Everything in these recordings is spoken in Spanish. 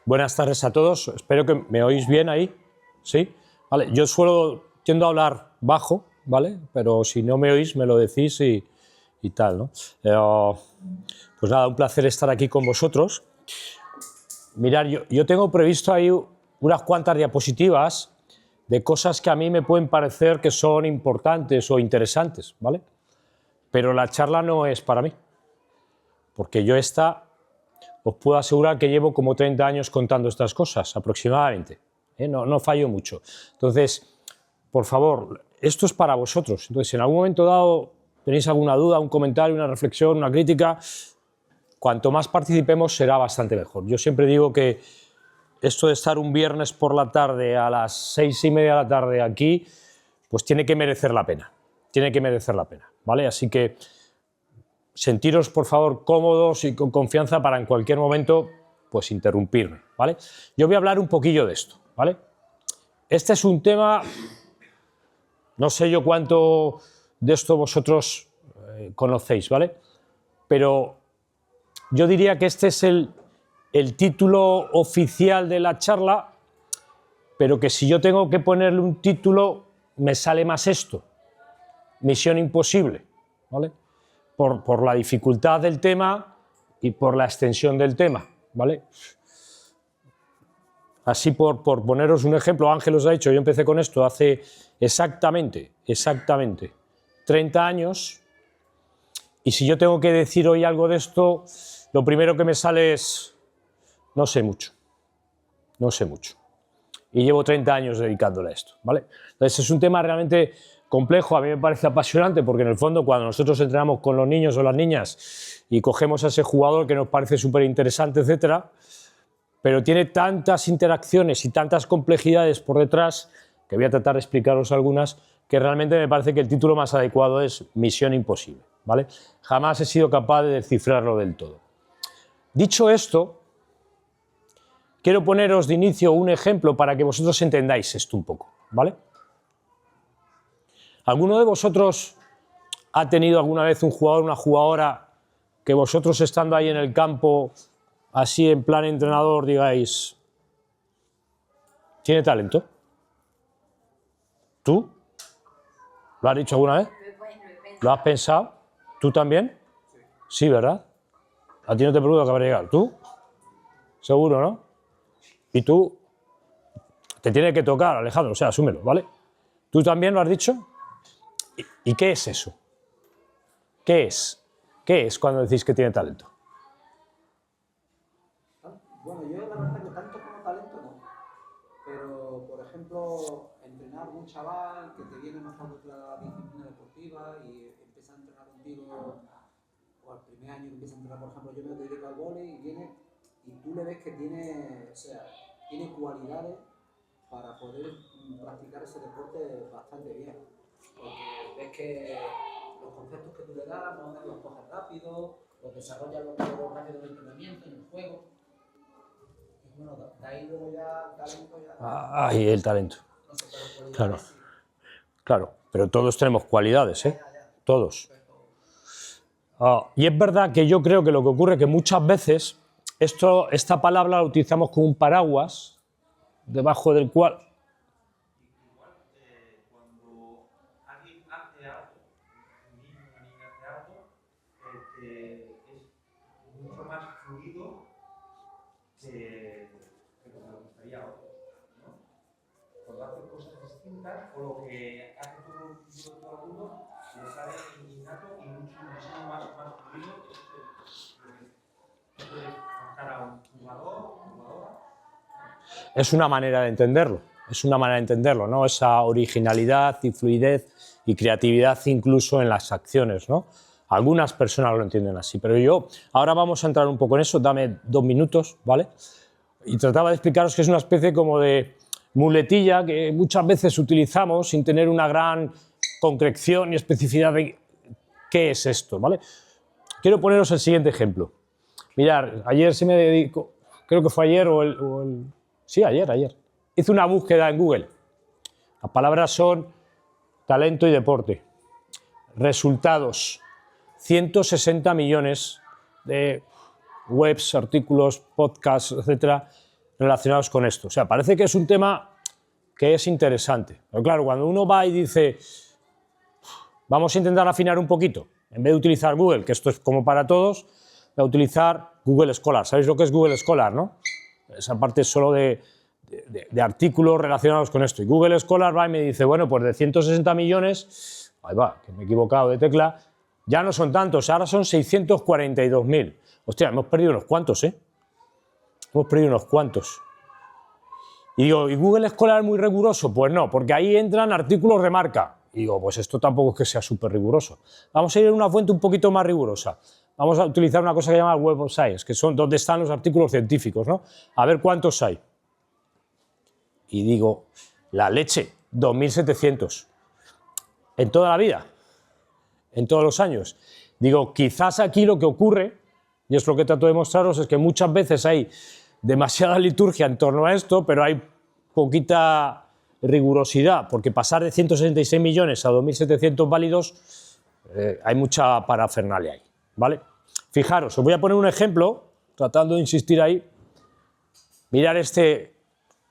Buenas tardes a todos. Espero que me oís bien ahí. ¿Sí? Vale. Yo tiendo a hablar bajo, ¿vale? Pero si no me oís, me lo decís y tal, ¿no? Pues nada, un placer estar aquí con vosotros. Mirad, yo tengo previsto ahí unas cuantas diapositivas de cosas que a mí me pueden parecer que son importantes o interesantes, ¿vale? Pero la charla no es para mí, porque yo os puedo asegurar que llevo como 30 años contando estas cosas, aproximadamente. No fallo mucho. Entonces, por favor, esto es para vosotros. Entonces, si en algún momento dado tenéis alguna duda, un comentario, una reflexión, una crítica, cuanto más participemos será bastante mejor. Yo siempre digo que esto de estar un viernes por la tarde a las 6:30 de la tarde aquí, pues tiene que merecer la pena. Tiene que merecer la pena, ¿vale? Así que sentiros, por favor, cómodos y con confianza para en cualquier momento, pues interrumpirme, ¿vale? Yo voy a hablar un poquillo de esto, ¿vale? Este es un tema, no sé yo cuánto de esto vosotros conocéis, ¿vale? Pero yo diría que este es el título oficial de la charla, pero que si yo tengo que ponerle un título, me sale más esto, Misión Imposible, ¿vale? Por la dificultad del tema y por la extensión del tema, ¿vale? Así por poneros un ejemplo, Ángel os ha dicho, yo empecé con esto hace exactamente 30 años, y si yo tengo que decir hoy algo de esto, lo primero que me sale es, no sé mucho, y llevo 30 años dedicándole a esto, ¿vale? Entonces es un tema realmente complejo, a mí me parece apasionante, porque en el fondo cuando nosotros entrenamos con los niños o las niñas y cogemos a ese jugador que nos parece súper interesante, etcétera, pero tiene tantas interacciones y tantas complejidades por detrás, que voy a tratar de explicaros algunas, que realmente me parece que el título más adecuado es Misión Imposible, ¿vale? Jamás he sido capaz de descifrarlo del todo. Dicho esto, quiero poneros de inicio un ejemplo para que vosotros entendáis esto un poco, ¿vale? ¿Alguno de vosotros ha tenido alguna vez un jugador o una jugadora que vosotros estando ahí en el campo, así en plan entrenador, digáis, ¿tiene talento? ¿Tú? ¿Lo has dicho alguna vez? ¿Lo has pensado? ¿Tú también? Sí, ¿verdad? A ti no te pregunto que habrá llegado. ¿Tú? Seguro, ¿no? ¿Y tú? Te tiene que tocar, Alejandro, o sea, asúmelo, ¿vale? ¿Tú también lo has dicho? ¿Y qué es eso? ¿Qué es? ¿Qué es cuando decís que tiene talento? Bueno, yo la verdad que tanto como talento no. Pero, por ejemplo, entrenar a un chaval que te viene más de otra disciplina deportiva y empieza a entrenar contigo, o al primer año que empieza a entrenar, por ejemplo, yo me dedico al vóley y viene y tú le ves que tiene, o sea, tiene cualidades para poder practicar ese deporte bastante bien. Porque ves que los conceptos que tú le das, más o menos los coges rápido, los desarrollas rápido en el entrenamiento, en el juego. Y bueno, de ahí luego ya talento ya... Ahí el talento. No sé, claro. Claro, pero todos tenemos cualidades, ¿eh? Todos. Y es verdad que yo creo que lo que ocurre es que muchas veces esta palabra la utilizamos como un paraguas debajo del cual... Igual, cuando alguien hace algo, un niño o una niña hace algo, es mucho más fluido que lo que le gustaría a otros, ¿no? Cuando hace cosas distintas, o lo que hace todo el mundo, le sale innato y muchísimo más fluido que puede marcar a un jugador, jugadora. Es una manera de entenderlo, ¿no? Esa originalidad y fluidez y creatividad incluso en las acciones, ¿no? Algunas personas lo entienden así, pero ahora vamos a entrar un poco en eso, dame 2 minutos, ¿vale? Y trataba de explicaros que es una especie como de muletilla que muchas veces utilizamos sin tener una gran concreción y especificidad de qué es esto, ¿vale? Quiero poneros el siguiente ejemplo. Mirad, ayer se me dedicó, creo que fue ayer sí, ayer. Hice una búsqueda en Google. Las palabras son talento y deporte. Resultados, 160 millones de webs, artículos, podcasts, etcétera, relacionados con esto. O sea, parece que es un tema que es interesante. Pero claro, cuando uno va y dice, vamos a intentar afinar un poquito, en vez de utilizar Google, que esto es como para todos, voy a utilizar Google Scholar. ¿Sabéis lo que es Google Scholar, no? Esa parte es solo de artículos relacionados con esto. Y Google Scholar va y me dice, bueno, pues de 160 millones, ahí va, que me he equivocado de tecla, ya no son tantos, ahora son 642.000. Hostia, hemos perdido unos cuantos, ¿eh? Hemos perdido unos cuantos. Y digo, ¿y Google Scholar es muy riguroso? Pues no, porque ahí entran artículos de marca. Y digo, pues esto tampoco es que sea súper riguroso. Vamos a ir a una fuente un poquito más rigurosa. Vamos a utilizar una cosa que se llama Web of Science, que son donde están los artículos científicos, ¿no? A ver cuántos hay. Y digo, la leche, 2.700. En toda la vida, en todos los años. Digo, quizás aquí lo que ocurre, y es lo que trato de mostraros, es que muchas veces hay demasiada liturgia en torno a esto, pero hay poquita rigurosidad, porque pasar de 166 millones a 2.700 válidos, hay mucha parafernalia ahí, ¿vale? Fijaros, os voy a poner un ejemplo, tratando de insistir ahí. Mirar este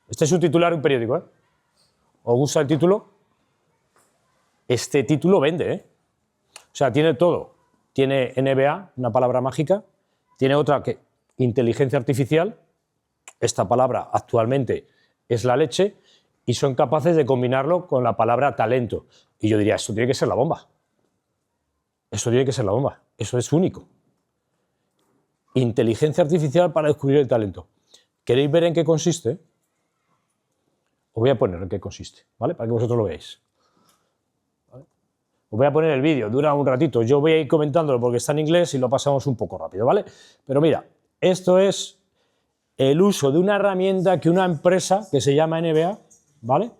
es un titular de un periódico, ¿eh? ¿Os gusta el título? Este título vende, ¿eh? O sea, tiene todo. Tiene NBA, una palabra mágica, tiene otra que inteligencia artificial, esta palabra actualmente es la leche, y son capaces de combinarlo con la palabra talento. Y yo diría, esto tiene que ser la bomba. Eso tiene que ser la bomba. Eso es único. Inteligencia artificial para descubrir el talento. ¿Queréis ver en qué consiste? Os voy a poner en qué consiste, ¿vale? Para que vosotros lo veáis. ¿Vale? Os voy a poner el vídeo, dura un ratito. Yo voy a ir comentándolo porque está en inglés y lo pasamos un poco rápido, ¿vale? Pero mira, esto es el uso de una herramienta que una empresa que se llama NBA, ¿vale?,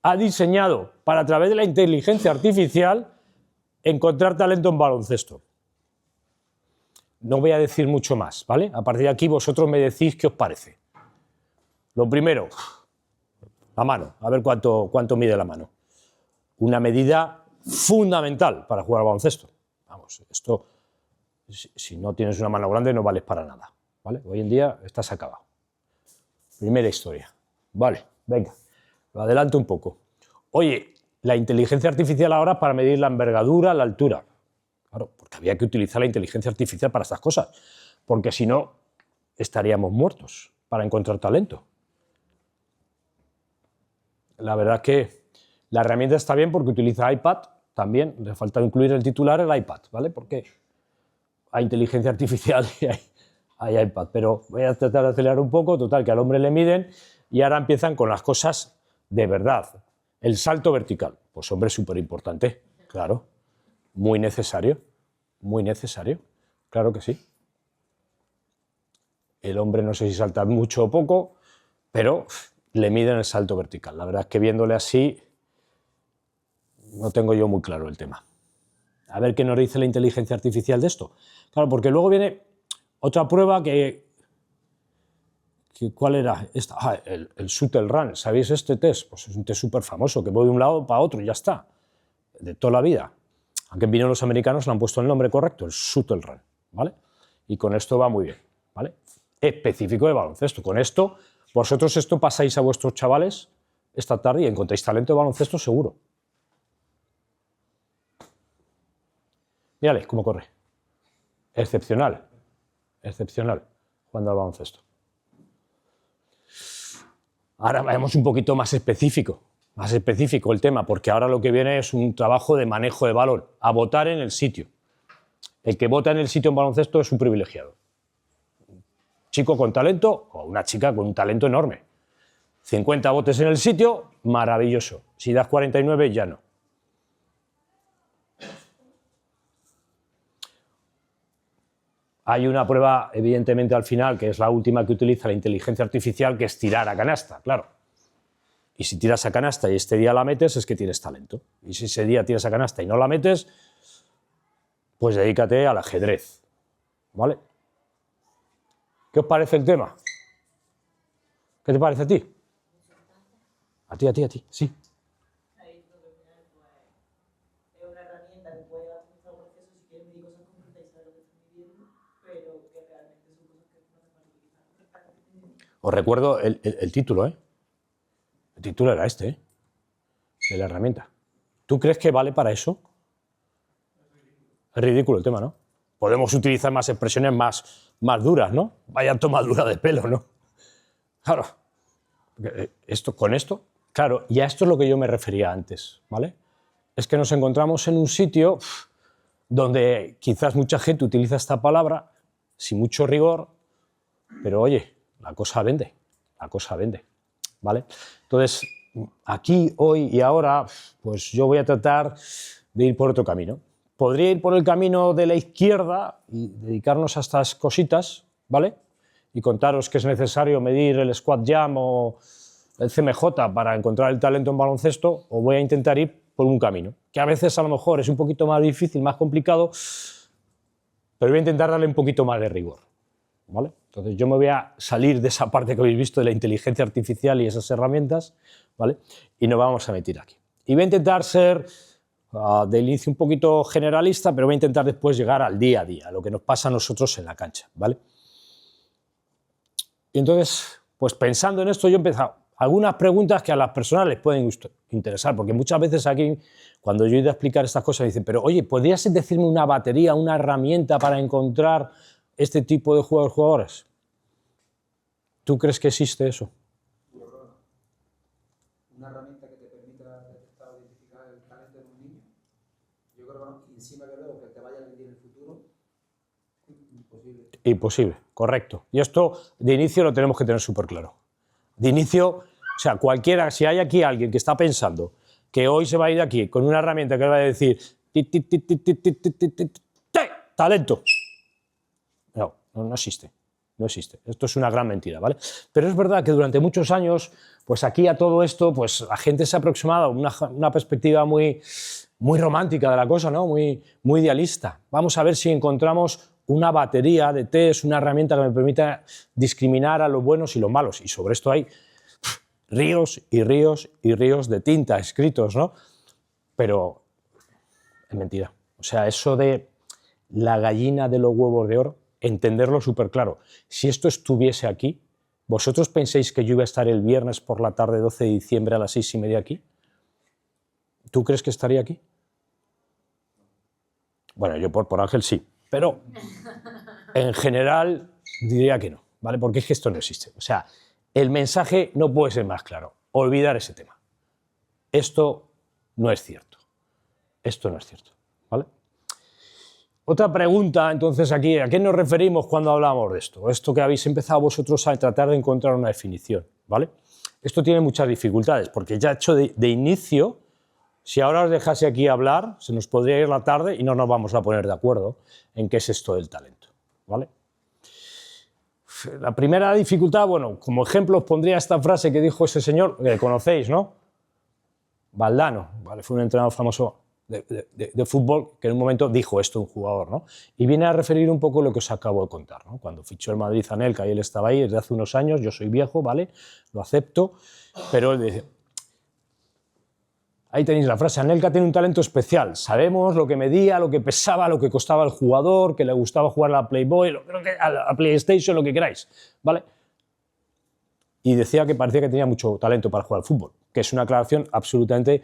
ha diseñado para, a través de la inteligencia artificial, encontrar talento en baloncesto. No voy a decir mucho más, ¿vale? A partir de aquí vosotros me decís qué os parece. Lo primero, la mano, a ver cuánto mide la mano. Una medida fundamental para jugar al baloncesto. Vamos, esto, si no tienes una mano grande no vales para nada, ¿vale? Hoy en día estás acabado. Primera historia. Vale, venga, lo adelanto un poco. Oye, la inteligencia artificial ahora para medir la envergadura, la altura. Claro, porque había que utilizar la inteligencia artificial para estas cosas, porque si no, estaríamos muertos para encontrar talento. La verdad es que la herramienta está bien porque utiliza iPad, también, le falta incluir el titular, el iPad, ¿vale? Porque hay inteligencia artificial y hay iPad, pero voy a tratar de acelerar un poco, total, que al hombre le miden y ahora empiezan con las cosas de verdad. El salto vertical, pues hombre, súper importante, claro, muy necesario, claro que sí. El hombre no sé si salta mucho o poco, pero le miden el salto vertical. La verdad es que viéndole así, no tengo yo muy claro el tema. A ver qué nos dice la inteligencia artificial de esto. Claro, porque luego viene otra prueba que ¿cuál era? Esta, el Shuttle Run. ¿Sabéis este test? Pues es un test súper famoso, que voy de un lado para otro y ya está. De toda la vida. Aunque vinieron los americanos, le han puesto el nombre correcto, el Shuttle Run, ¿vale? Y con esto va muy bien, ¿vale? Específico de baloncesto. Con esto, vosotros esto pasáis a vuestros chavales esta tarde y encontráis talento de baloncesto seguro. Mírale cómo corre. Excepcional. Excepcional jugando al baloncesto. Ahora vamos un poquito más específico el tema, porque ahora lo que viene es un trabajo de manejo de balón, a votar en el sitio. El que vota en el sitio en baloncesto es un privilegiado. Un chico con talento o una chica con un talento enorme. 50 votos en el sitio, maravilloso. Si das 49, ya no. Hay una prueba, evidentemente, al final, que es la última que utiliza la inteligencia artificial, que es tirar a canasta, claro. Y si tiras a canasta y este día la metes, es que tienes talento. Y si ese día tiras a canasta y no la metes, pues dedícate al ajedrez, ¿vale? ¿Qué os parece el tema? ¿Qué te parece a ti? A ti, sí. Os recuerdo el título, ¿eh? El título era este, ¿eh? De la herramienta. ¿Tú crees que vale para eso? Es ridículo el tema, ¿no? Podemos utilizar más expresiones más duras, ¿no? Vaya tomadura de pelo, ¿no? Claro. Con esto, claro, y a esto es lo que yo me refería antes, ¿vale? Es que nos encontramos en un sitio donde quizás mucha gente utiliza esta palabra sin mucho rigor, pero oye, la cosa vende, ¿vale? Entonces, aquí, hoy y ahora, pues yo voy a tratar de ir por otro camino. Podría ir por el camino de la izquierda y dedicarnos a estas cositas, ¿vale? Y contaros que es necesario medir el squat jam o el CMJ para encontrar el talento en baloncesto, o voy a intentar ir por un camino, que a veces a lo mejor es un poquito más difícil, más complicado, pero voy a intentar darle un poquito más de rigor, ¿vale? Entonces yo me voy a salir de esa parte que habéis visto de la inteligencia artificial y esas herramientas, ¿vale? Y nos vamos a meter aquí. Y voy a intentar ser del inicio un poquito generalista, pero voy a intentar después llegar al día a día, a lo que nos pasa a nosotros en la cancha, ¿vale? Y entonces, pues pensando en esto, yo he empezado algunas preguntas que a las personas les pueden interesar, porque muchas veces aquí, cuando yo he ido a explicar estas cosas, dicen, pero oye, ¿podrías decirme una batería, una herramienta para encontrar este tipo de jugadores? ¿Tú crees que existe eso? Una herramienta que te permita detectar o identificar el talento de un niño. Yo creo que no. Y encima que luego que te vaya a rendir en el futuro, imposible. Imposible, correcto. Y esto de inicio lo tenemos que tener súper claro. De inicio, o sea, cualquiera, si hay aquí alguien que está pensando que hoy se va a ir de aquí con una herramienta que le va a decir talento. No existe. No existe. Esto es una gran mentira, ¿vale? Pero es verdad que durante muchos años, pues aquí a todo esto, pues la gente se ha aproximado a una perspectiva muy romántica de la cosa, ¿no? Muy idealista. Vamos a ver si encontramos una batería de test, una herramienta que me permita discriminar a los buenos y los malos. Y sobre esto hay ríos y ríos y ríos de tinta escritos, ¿no? Pero es mentira. O sea, eso de la gallina de los huevos de oro, entenderlo súper claro. Si esto estuviese aquí, ¿vosotros pensáis que yo iba a estar el viernes por la tarde, 12 de diciembre, a las 6:30 aquí? ¿Tú crees que estaría aquí? Bueno, yo por Ángel sí, pero en general diría que no, ¿vale? Porque es que esto no existe. O sea, el mensaje no puede ser más claro. Olvidar ese tema. Esto no es cierto. Esto no es cierto, ¿vale? Otra pregunta, entonces, aquí, ¿a qué nos referimos cuando hablamos de esto? Esto que habéis empezado vosotros a tratar de encontrar una definición, ¿vale? Esto tiene muchas dificultades, porque ya hecho de inicio, si ahora os dejase aquí hablar, se nos podría ir la tarde y no nos vamos a poner de acuerdo en qué es esto del talento, ¿vale? La primera dificultad, bueno, como ejemplo os pondría esta frase que dijo ese señor, que conocéis, ¿no? Valdano, ¿vale? Fue un entrenador famoso de fútbol que en un momento dijo esto un jugador, ¿no? Y viene a referir un poco lo que os acabo de contar, ¿no? Cuando fichó el Madrid a Anelka y él estaba ahí desde hace unos años, yo soy viejo, ¿vale? Lo acepto, pero él dice, ahí tenéis la frase, Anelka tiene un talento especial, sabemos lo que medía, lo que pesaba, lo que costaba el jugador, que le gustaba jugar a la Playboy, a la PlayStation, lo que queráis, ¿vale? Y decía que parecía que tenía mucho talento para jugar al fútbol, que es una aclaración absolutamente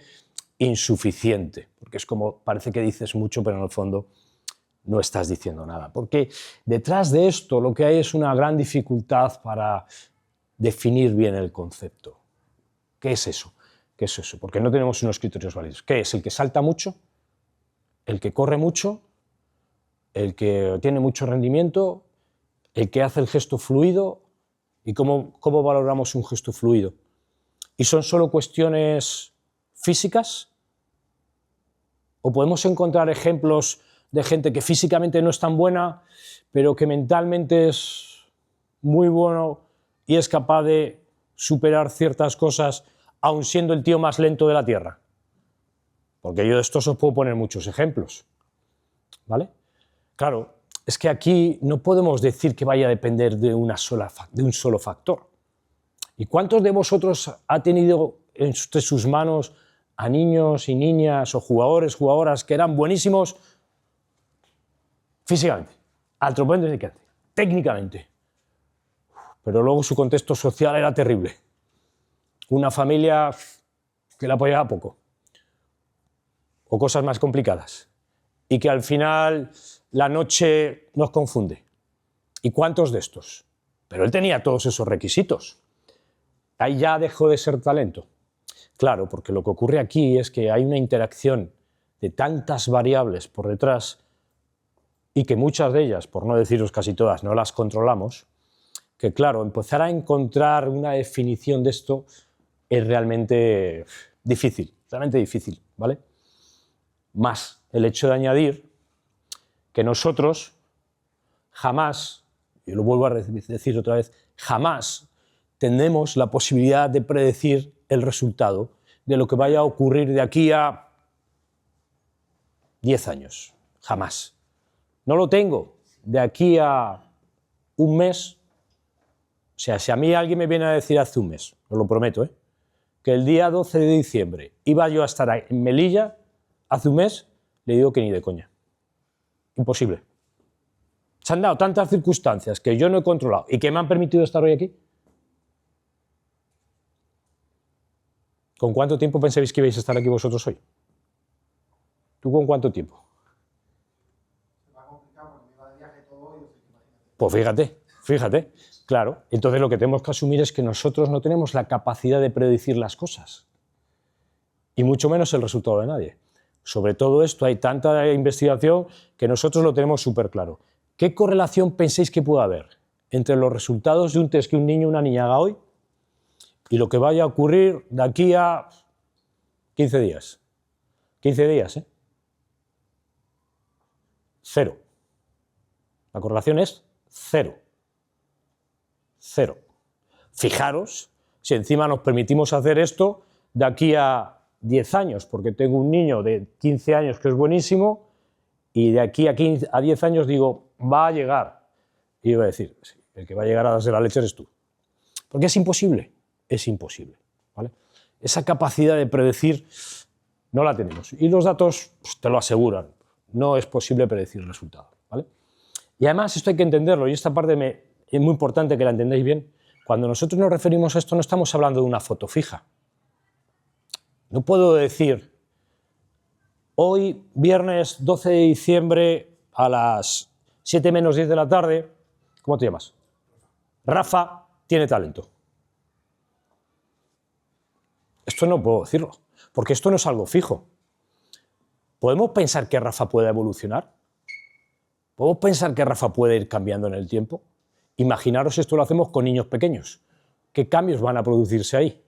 insuficiente, porque es como, parece que dices mucho, pero en el fondo no estás diciendo nada, porque detrás de esto lo que hay es una gran dificultad para definir bien el concepto. ¿Qué es eso? ¿Qué es eso? Porque no tenemos unos criterios válidos. ¿Qué es? ¿El que salta mucho? ¿El que corre mucho? ¿El que tiene mucho rendimiento? ¿El que hace el gesto fluido? ¿Y cómo valoramos un gesto fluido? ¿Y son solo cuestiones físicas? ¿O podemos encontrar ejemplos de gente que físicamente no es tan buena, pero que mentalmente es muy bueno y es capaz de superar ciertas cosas, aun siendo el tío más lento de la Tierra? Porque yo de estos os puedo poner muchos ejemplos, ¿vale? Claro, es que aquí no podemos decir que vaya a depender de un solo factor. ¿Y cuántos de vosotros ha tenido entre sus manos a niños y niñas o jugadores, jugadoras que eran buenísimos físicamente, antropológicamente, técnicamente, pero luego su contexto social era terrible. Una familia que la apoyaba poco, o cosas más complicadas, y que al final la noche nos confunde. ¿Y cuántos de estos? Pero él tenía todos esos requisitos. Ahí ya dejó de ser talento. Claro, porque lo que ocurre aquí es que hay una interacción de tantas variables por detrás y que muchas de ellas, por no deciros casi todas, no las controlamos, que claro, empezar a encontrar una definición de esto es realmente difícil, ¿vale? Más el hecho de añadir que nosotros jamás, y lo vuelvo a decir otra vez, jamás tenemos la posibilidad de predecir el resultado de lo que vaya a ocurrir de aquí a 10 años. Jamás. No lo tengo. De aquí a un mes, o sea, si a mí alguien me viene a decir hace un mes, os lo prometo, que el día 12 de diciembre iba yo a estar en Melilla, hace un mes, le digo que ni de coña. Imposible. Se han dado tantas circunstancias que yo no he controlado y que me han permitido estar hoy aquí. ¿Con cuánto tiempo pensabais que ibais a estar aquí vosotros hoy? ¿Tú con cuánto tiempo? Pues fíjate, claro. Entonces lo que tenemos que asumir es que nosotros no tenemos la capacidad de predecir las cosas. Y mucho menos el resultado de nadie. Sobre todo esto hay tanta investigación que nosotros lo tenemos súper claro. ¿Qué correlación pensáis que puede haber entre los resultados de un test que un niño o una niña haga hoy y lo que vaya a ocurrir de aquí a 15 días? 15 días, ¿eh? Cero. La correlación es cero. Cero. Fijaros si encima nos permitimos hacer esto de aquí a 10 años, porque tengo un niño de 15 años que es buenísimo y de aquí a 10 años digo, va a llegar. Y iba a decir, sí, el que va a llegar a darse la leche eres tú. Porque es imposible, ¿vale? Esa capacidad de predecir no la tenemos. Y los datos pues, te lo aseguran, no es posible predecir el resultado, ¿vale? Y además esto hay que entenderlo, y esta parte es muy importante que la entendáis bien. Cuando nosotros nos referimos a esto no estamos hablando de una foto fija. No puedo decir, hoy, viernes 12 de diciembre, a las 7 menos 10 de la tarde, ¿cómo te llamas? Rafa tiene talento. Esto no puedo decirlo, porque esto no es algo fijo. ¿Podemos pensar que Rafa puede evolucionar? ¿Podemos pensar que Rafa puede ir cambiando en el tiempo? Imaginaros esto lo hacemos con niños pequeños. ¿Qué cambios van a producirse ahí?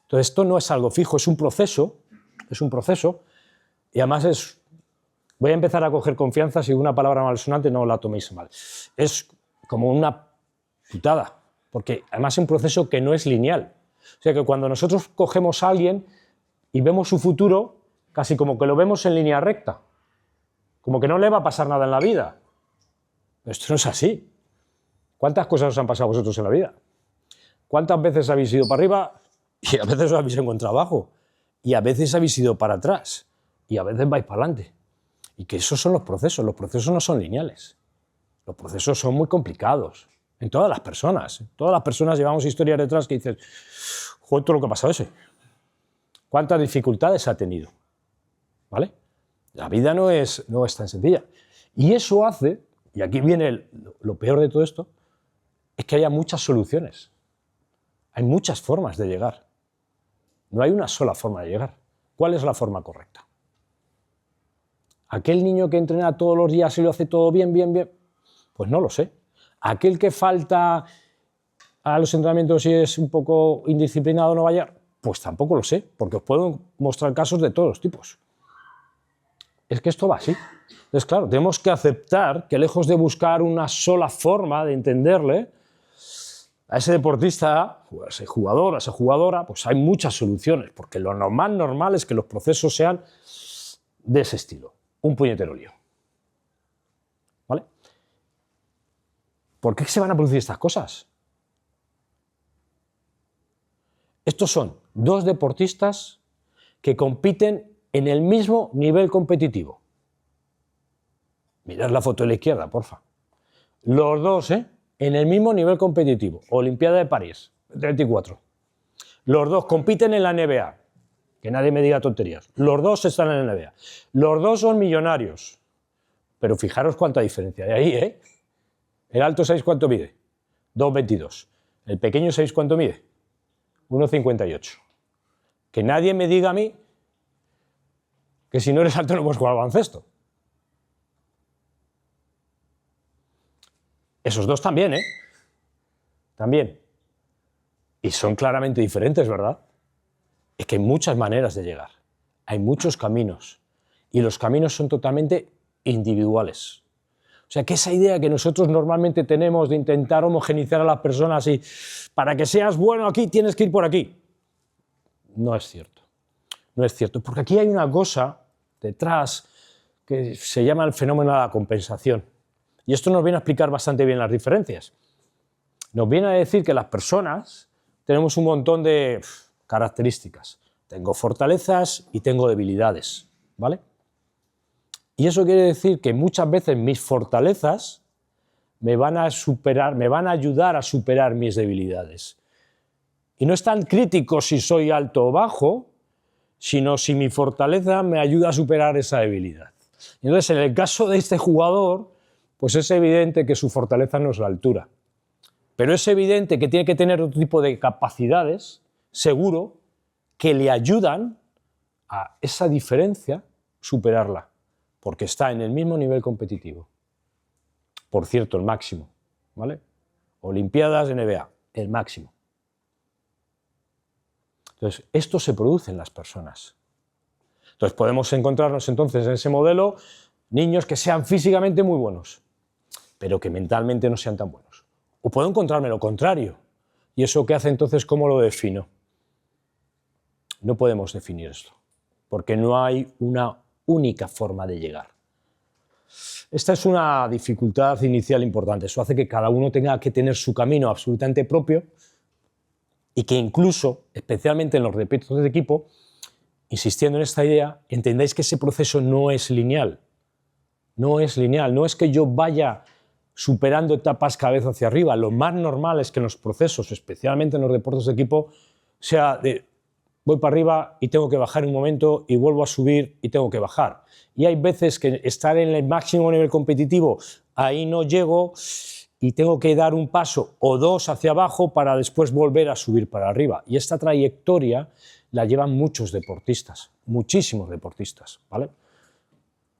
Entonces, esto no es algo fijo, es un proceso, y además voy a empezar a coger confianza, si una palabra malsonante no la toméis mal. Es como una putada, porque además es un proceso que no es lineal. O sea que cuando nosotros cogemos a alguien y vemos su futuro, casi como que lo vemos en línea recta, como que no le va a pasar nada en la vida. Pero esto no es así. ¿Cuántas cosas os han pasado a vosotros en la vida? ¿Cuántas veces habéis ido para arriba y a veces os habéis encontrado abajo? Y a veces habéis ido para atrás y a veces vais para adelante. Y que esos son los procesos no son lineales. Los procesos son muy complicados. En todas las personas. Todas las personas llevamos historias detrás que dices, joder, todo lo que ha pasado ese. ¿Cuántas dificultades ha tenido? ¿Vale? La vida no es tan sencilla. Y eso hace, y aquí viene lo peor de todo esto, es que haya muchas soluciones. Hay muchas formas de llegar. No hay una sola forma de llegar. ¿Cuál es la forma correcta? ¿Aquel niño que entrena todos los días y lo hace todo bien? Pues no lo sé. ¿Aquel que falta a los entrenamientos y es un poco indisciplinado no va a llegar? Pues tampoco lo sé, porque os puedo mostrar casos de todos los tipos. Es que esto va así. Entonces, claro, tenemos que aceptar que lejos de buscar una sola forma de entenderle, a ese deportista, a ese jugador, a esa jugadora, pues hay muchas soluciones, porque lo normal es que los procesos sean de ese estilo. Un puñetero lío. ¿Vale? ¿Por qué se van a producir estas cosas? Estos son dos deportistas que compiten en el mismo nivel competitivo. Mirad la foto de la izquierda, porfa. Los dos, en el mismo nivel competitivo. Olimpiada de París, 24. Los dos compiten en la NBA. Que nadie me diga tonterías. Los dos están en la NBA. Los dos son millonarios. Pero fijaros cuánta diferencia hay ahí, ¿eh? El alto, ¿sabéis cuánto mide? 2,22. El pequeño, ¿sabéis cuánto mide? 1,58. Que nadie me diga a mí que si no eres alto no puedes jugar al baloncesto. Esos dos también, ¿eh? También. Y son claramente diferentes, ¿verdad? Es que hay muchas maneras de llegar. Hay muchos caminos. Y los caminos son totalmente individuales. O sea, que esa idea que nosotros normalmente tenemos de intentar homogeneizar a las personas y para que seas bueno aquí tienes que ir por aquí. No es cierto. No es cierto. Porque aquí hay una cosa detrás que se llama el fenómeno de la compensación. Y esto nos viene a explicar bastante bien las diferencias. Nos viene a decir que las personas tenemos un montón de características. Tengo fortalezas y tengo debilidades, ¿vale? Y eso quiere decir que muchas veces mis fortalezas me van a ayudar a superar mis debilidades. Y no es tan crítico si soy alto o bajo, sino si mi fortaleza me ayuda a superar esa debilidad. Y entonces, en el caso de este jugador, pues es evidente que su fortaleza no es la altura. Pero es evidente que tiene que tener otro tipo de capacidades, seguro, que le ayudan a esa diferencia superarla, porque está en el mismo nivel competitivo. Por cierto, el máximo, ¿vale? Olimpiadas NBA, el máximo. Entonces, esto se produce en las personas. Entonces, podemos encontrarnos entonces en ese modelo niños que sean físicamente muy buenos, pero que mentalmente no sean tan buenos. O puedo encontrarme lo contrario. ¿Y eso qué hace entonces? ¿Cómo lo defino? No podemos definir esto, porque no hay una única forma de llegar. Esta es una dificultad inicial importante. Eso hace que cada uno tenga que tener su camino absolutamente propio y que incluso, especialmente en los deportes de equipo, insistiendo en esta idea, entendáis que ese proceso no es lineal. No es lineal, no es que yo vaya superando etapas cada vez hacia arriba. Lo más normal es que en los procesos, especialmente en los deportes de equipo, sea de voy para arriba y tengo que bajar un momento y vuelvo a subir y tengo que bajar. Y hay veces que estar en el máximo nivel competitivo, ahí no llego y tengo que dar un paso o dos hacia abajo para después volver a subir para arriba. Y esta trayectoria la llevan muchos deportistas, muchísimos deportistas, ¿vale?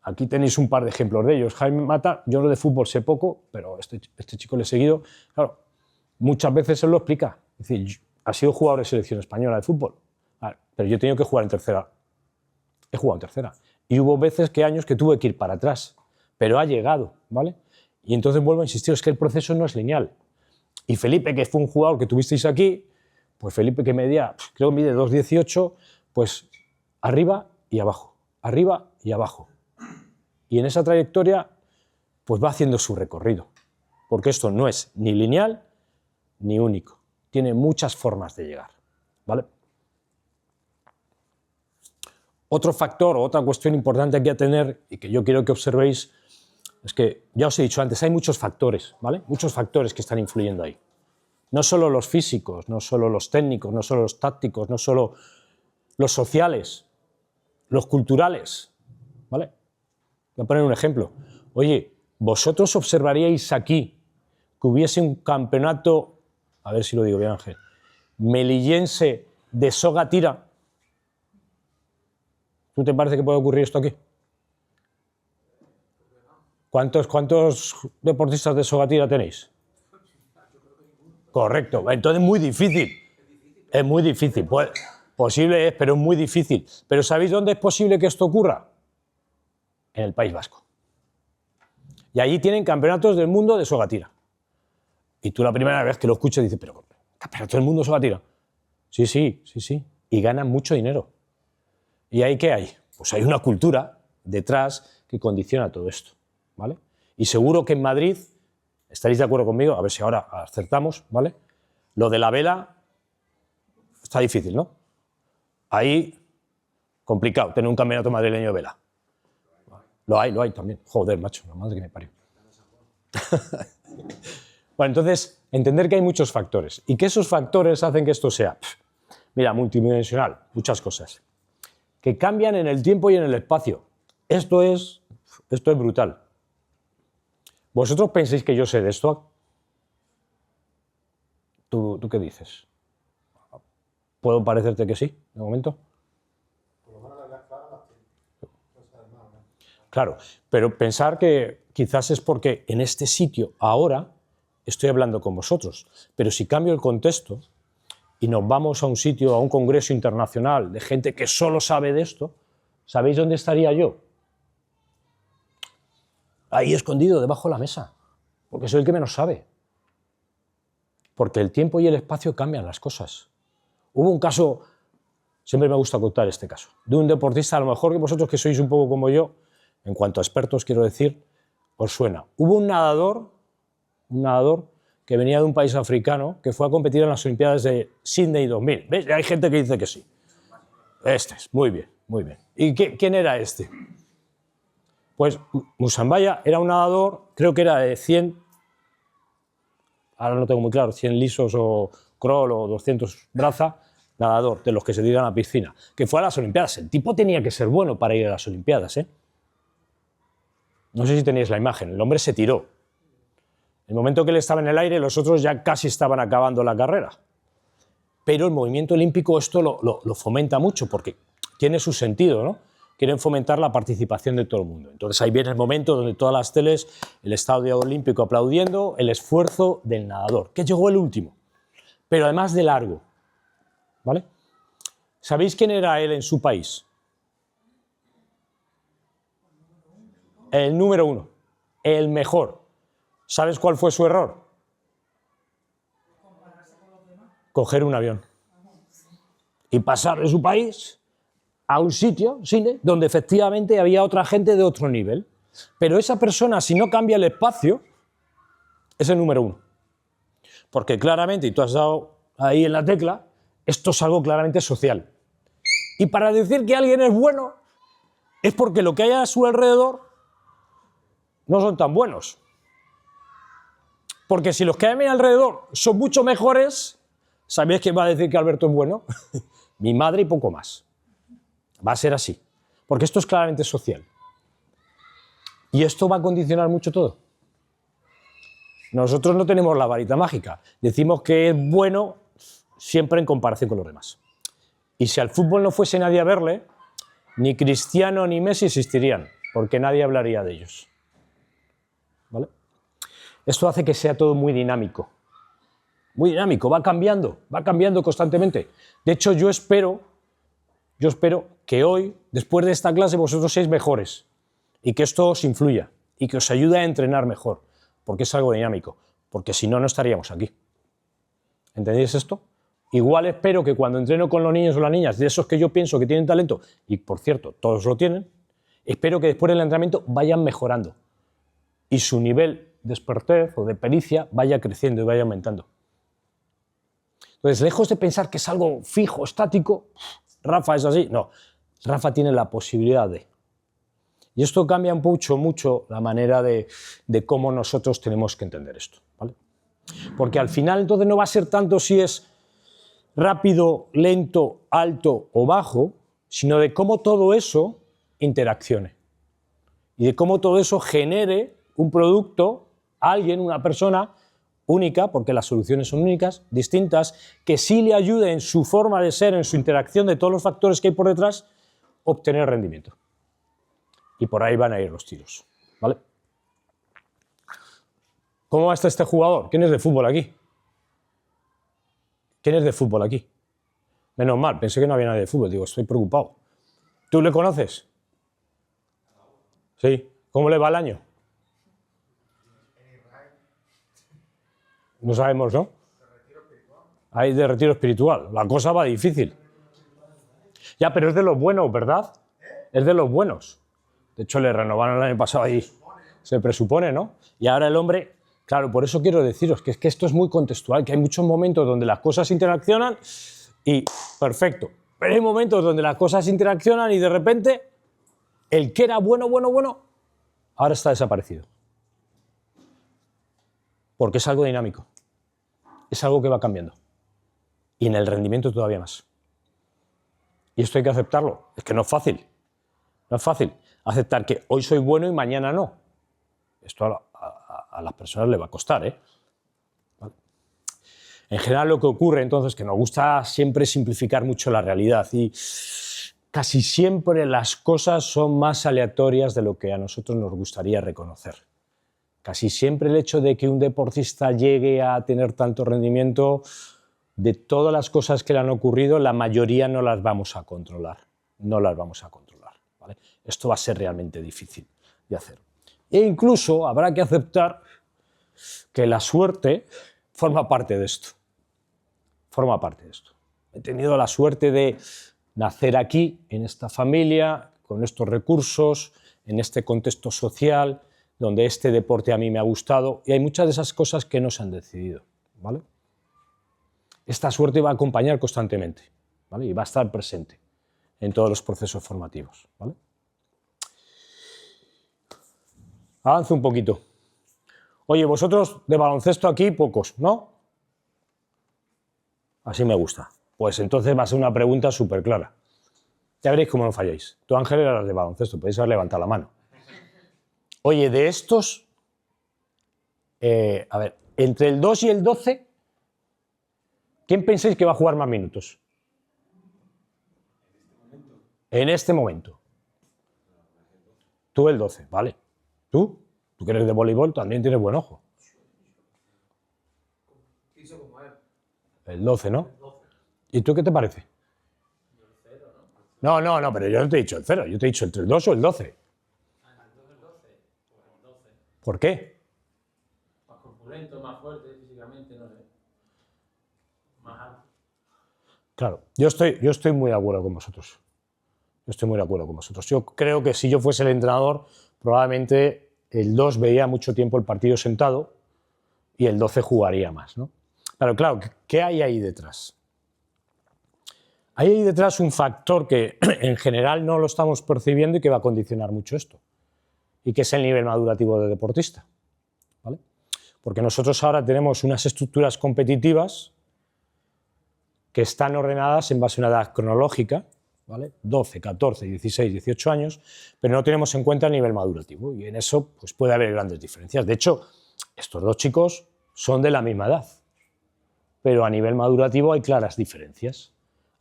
Aquí tenéis un par de ejemplos de ellos. Jaime Mata, yo de fútbol sé poco, pero este chico le he seguido. Claro, muchas veces él lo explica. Es decir, ha sido jugador de selección española de fútbol, pero yo he tenido que jugar en tercera. He jugado en tercera. Y hubo años que tuve que ir para atrás, pero ha llegado, ¿vale? Y entonces vuelvo a insistir, es que el proceso no es lineal. Y Felipe, que fue un jugador que tuvisteis aquí, pues Felipe que medía, creo que mide 2,18, pues arriba y abajo, arriba y abajo. Y en esa trayectoria, pues va haciendo su recorrido. Porque esto no es ni lineal ni único. Tiene muchas formas de llegar, ¿vale? Otro factor o otra cuestión importante aquí a tener y que yo quiero que observéis es que, ya os he dicho antes, hay muchos factores, ¿vale? Muchos factores que están influyendo ahí. No solo los físicos, no solo los técnicos, no solo los tácticos, no solo los sociales, los culturales, ¿vale? Voy a poner un ejemplo. Oye, ¿vosotros observaríais aquí que hubiese un campeonato, a ver si lo digo bien, Ángel, melillense de soga tira? ¿Tú te parece que puede ocurrir esto aquí? ¿Cuántos deportistas de soga tira tenéis? Correcto, entonces es muy difícil. Es muy difícil. Pues, posible es, pero es muy difícil. ¿Pero sabéis dónde es posible que esto ocurra? En el País Vasco. Y allí tienen campeonatos del mundo de soga tira. Y tú la primera vez que lo escuchas dices, pero ¿campeonato del mundo de soga tira? Sí, sí, sí, sí. Y ganan mucho dinero. ¿Y ahí qué hay? Pues hay una cultura detrás que condiciona todo esto, ¿vale? Y seguro que en Madrid, estaréis de acuerdo conmigo, a ver si ahora acertamos, ¿vale? Lo de la vela está difícil, ¿no? Ahí, complicado, tener un campeonato madrileño de vela. Lo hay también. Joder, macho, la madre que me parió. Bueno, entonces, entender que hay muchos factores y que esos factores hacen que esto sea, mira, multidimensional, muchas cosas, que cambian en el tiempo y en el espacio. Esto es brutal. ¿Vosotros pensáis que yo sé de esto? ¿Tú qué dices? ¿Puedo parecerte que sí, de momento? Claro, pero pensar que quizás es porque en este sitio, ahora, estoy hablando con vosotros, pero si cambio el contexto y nos vamos a un sitio, a un congreso internacional de gente que solo sabe de esto, ¿sabéis dónde estaría yo? Ahí escondido, debajo de la mesa, porque soy el que menos sabe. Porque el tiempo y el espacio cambian las cosas. Hubo un caso, siempre me gusta contar este caso, de un deportista, a lo mejor que vosotros que sois un poco como yo, en cuanto a expertos quiero decir, os suena. Hubo un nadador que venía de un país africano que fue a competir en las Olimpiadas de Sydney 2000. ¿Veis? Hay gente que dice que sí. Este es, muy bien, muy bien. ¿Y quién era este? Pues Musambaya era un nadador, creo que era de 100, ahora no tengo muy claro, 100 lisos o crawl o 200 braza, nadador, de los que se tiran a la piscina, que fue a las Olimpiadas. El tipo tenía que ser bueno para ir a las Olimpiadas, ¿eh? No sé si tenéis la imagen, el hombre se tiró. El momento que él estaba en el aire, los otros ya casi estaban acabando la carrera. Pero el movimiento olímpico esto lo fomenta mucho, porque tiene su sentido, ¿no? Quieren fomentar la participación de todo el mundo. Entonces ahí viene el momento donde todas las teles, el estadio olímpico aplaudiendo el esfuerzo del nadador, que llegó el último, pero además de largo, ¿vale? ¿Sabéis quién era él en su país? El número 1, el mejor. ¿Sabes cuál fue su error? Coger un avión y pasar de su país a un sitio, Chile, donde efectivamente había otra gente de otro nivel. Pero esa persona, si no cambia el espacio, es el número 1. Porque claramente, y tú has dado ahí en la tecla, esto es algo claramente social. Y para decir que alguien es bueno, es porque lo que hay a su alrededor no son tan buenos. Porque si los que hay a mi alrededor son mucho mejores, ¿sabéis quién va a decir que Alberto es bueno? Mi madre y poco más. Va a ser así. Porque esto es claramente social. Y esto va a condicionar mucho todo. Nosotros no tenemos la varita mágica. Decimos que es bueno siempre en comparación con los demás. Y si al fútbol no fuese nadie a verle, ni Cristiano ni Messi existirían, porque nadie hablaría de ellos. ¿Vale? Esto hace que sea todo muy dinámico. Muy dinámico, va cambiando constantemente. De hecho, yo espero que hoy, después de esta clase, vosotros seáis mejores y que esto os influya y que os ayude a entrenar mejor, porque es algo dinámico, porque si no, no estaríamos aquí. ¿Entendéis esto? Igual espero que cuando entreno con los niños o las niñas, de esos que yo pienso que tienen talento, y por cierto, todos lo tienen, espero que después del entrenamiento vayan mejorando y su nivel de expertez o de pericia vaya creciendo y vaya aumentando. Entonces, lejos de pensar que es algo fijo, estático, Rafa es así, no, Rafa tiene la posibilidad de. Y esto cambia mucho la manera de cómo nosotros tenemos que entender esto, ¿vale? Porque al final entonces no va a ser tanto si es rápido, lento, alto o bajo, sino de cómo todo eso interaccione y de cómo todo eso genere un producto, alguien, una persona única, porque las soluciones son únicas, distintas, que sí le ayude en su forma de ser, en su interacción de todos los factores que hay por detrás, obtener rendimiento. Y por ahí van a ir los tiros, ¿vale? ¿Cómo va este jugador? ¿Quién es de fútbol aquí? ¿Quién es de fútbol aquí? Menos mal, pensé que no había nadie de fútbol, digo, estoy preocupado. ¿Tú le conoces? Sí. ¿Cómo le va el año? No sabemos, ¿no? Hay de retiro espiritual. La cosa va difícil. Ya, pero es de los buenos, ¿verdad? Es de los buenos. De hecho, le renovaron el año pasado ahí. Se presupone, ¿no? Y ahora el hombre... Claro, por eso quiero deciros que es que esto es muy contextual, que hay muchos momentos donde las cosas interaccionan y perfecto. Pero hay momentos donde las cosas interaccionan y de repente el que era bueno, ahora está desaparecido. porque es algo dinámico, es algo que va cambiando. Y en el rendimiento todavía más. Y esto hay que aceptarlo. Es que no es fácil. No es fácil aceptar que hoy soy bueno y mañana no. Esto a las personas les va a costar, ¿eh? ¿Vale? En general lo que ocurre entonces es que nos gusta siempre simplificar mucho la realidad y casi siempre las cosas son más aleatorias de lo que a nosotros nos gustaría reconocer. Casi siempre el hecho de que un deportista llegue a tener tanto rendimiento, de todas las cosas que le han ocurrido, la mayoría no las vamos a controlar. No las vamos a controlar, ¿vale? Esto va a ser realmente difícil de hacer. E incluso habrá que aceptar que la suerte forma parte de esto. Forma parte de esto. He tenido la suerte de nacer aquí, en esta familia, con estos recursos, en este contexto social, donde este deporte a mí me ha gustado, y hay muchas de esas cosas que no se han decidido, ¿vale? Esta suerte va a acompañar constantemente, ¿vale? Y va a estar presente en todos los procesos formativos, ¿vale? Avanzo un poquito. Oye, vosotros de baloncesto aquí pocos, ¿no? Así me gusta. Pues entonces va a ser una pregunta súper clara. Ya veréis cómo no falláis. Tú, Ángel, eras de baloncesto, podéis haber levantado la mano. Oye, de estos, a ver, entre el 2 y el 12, ¿quién pensáis que va a jugar más minutos? En este momento. Tú el 12, vale. Tú que eres de voleibol, también tienes buen ojo. El 12, ¿no? ¿Y tú qué te parece? No, pero yo no te he dicho el 0, yo te he dicho entre el 2 o el 12. ¿Por qué? Más corpulento, más fuerte físicamente, no sé. Más alto. Claro, yo estoy muy de acuerdo con vosotros. Yo creo que si yo fuese el entrenador, probablemente el 2 veía mucho tiempo el partido sentado y el 12 jugaría más, ¿no? Pero claro, ¿qué hay ahí detrás? Hay ahí detrás un factor que en general no lo estamos percibiendo y que va a condicionar mucho esto, y que es el nivel madurativo del deportista, ¿vale? Porque nosotros ahora tenemos unas estructuras competitivas que están ordenadas en base a una edad cronológica, ¿vale? 12, 14, 16, 18 años, pero no tenemos en cuenta el nivel madurativo y en eso pues, puede haber grandes diferencias. De hecho, estos dos chicos son de la misma edad, pero a nivel madurativo hay claras diferencias.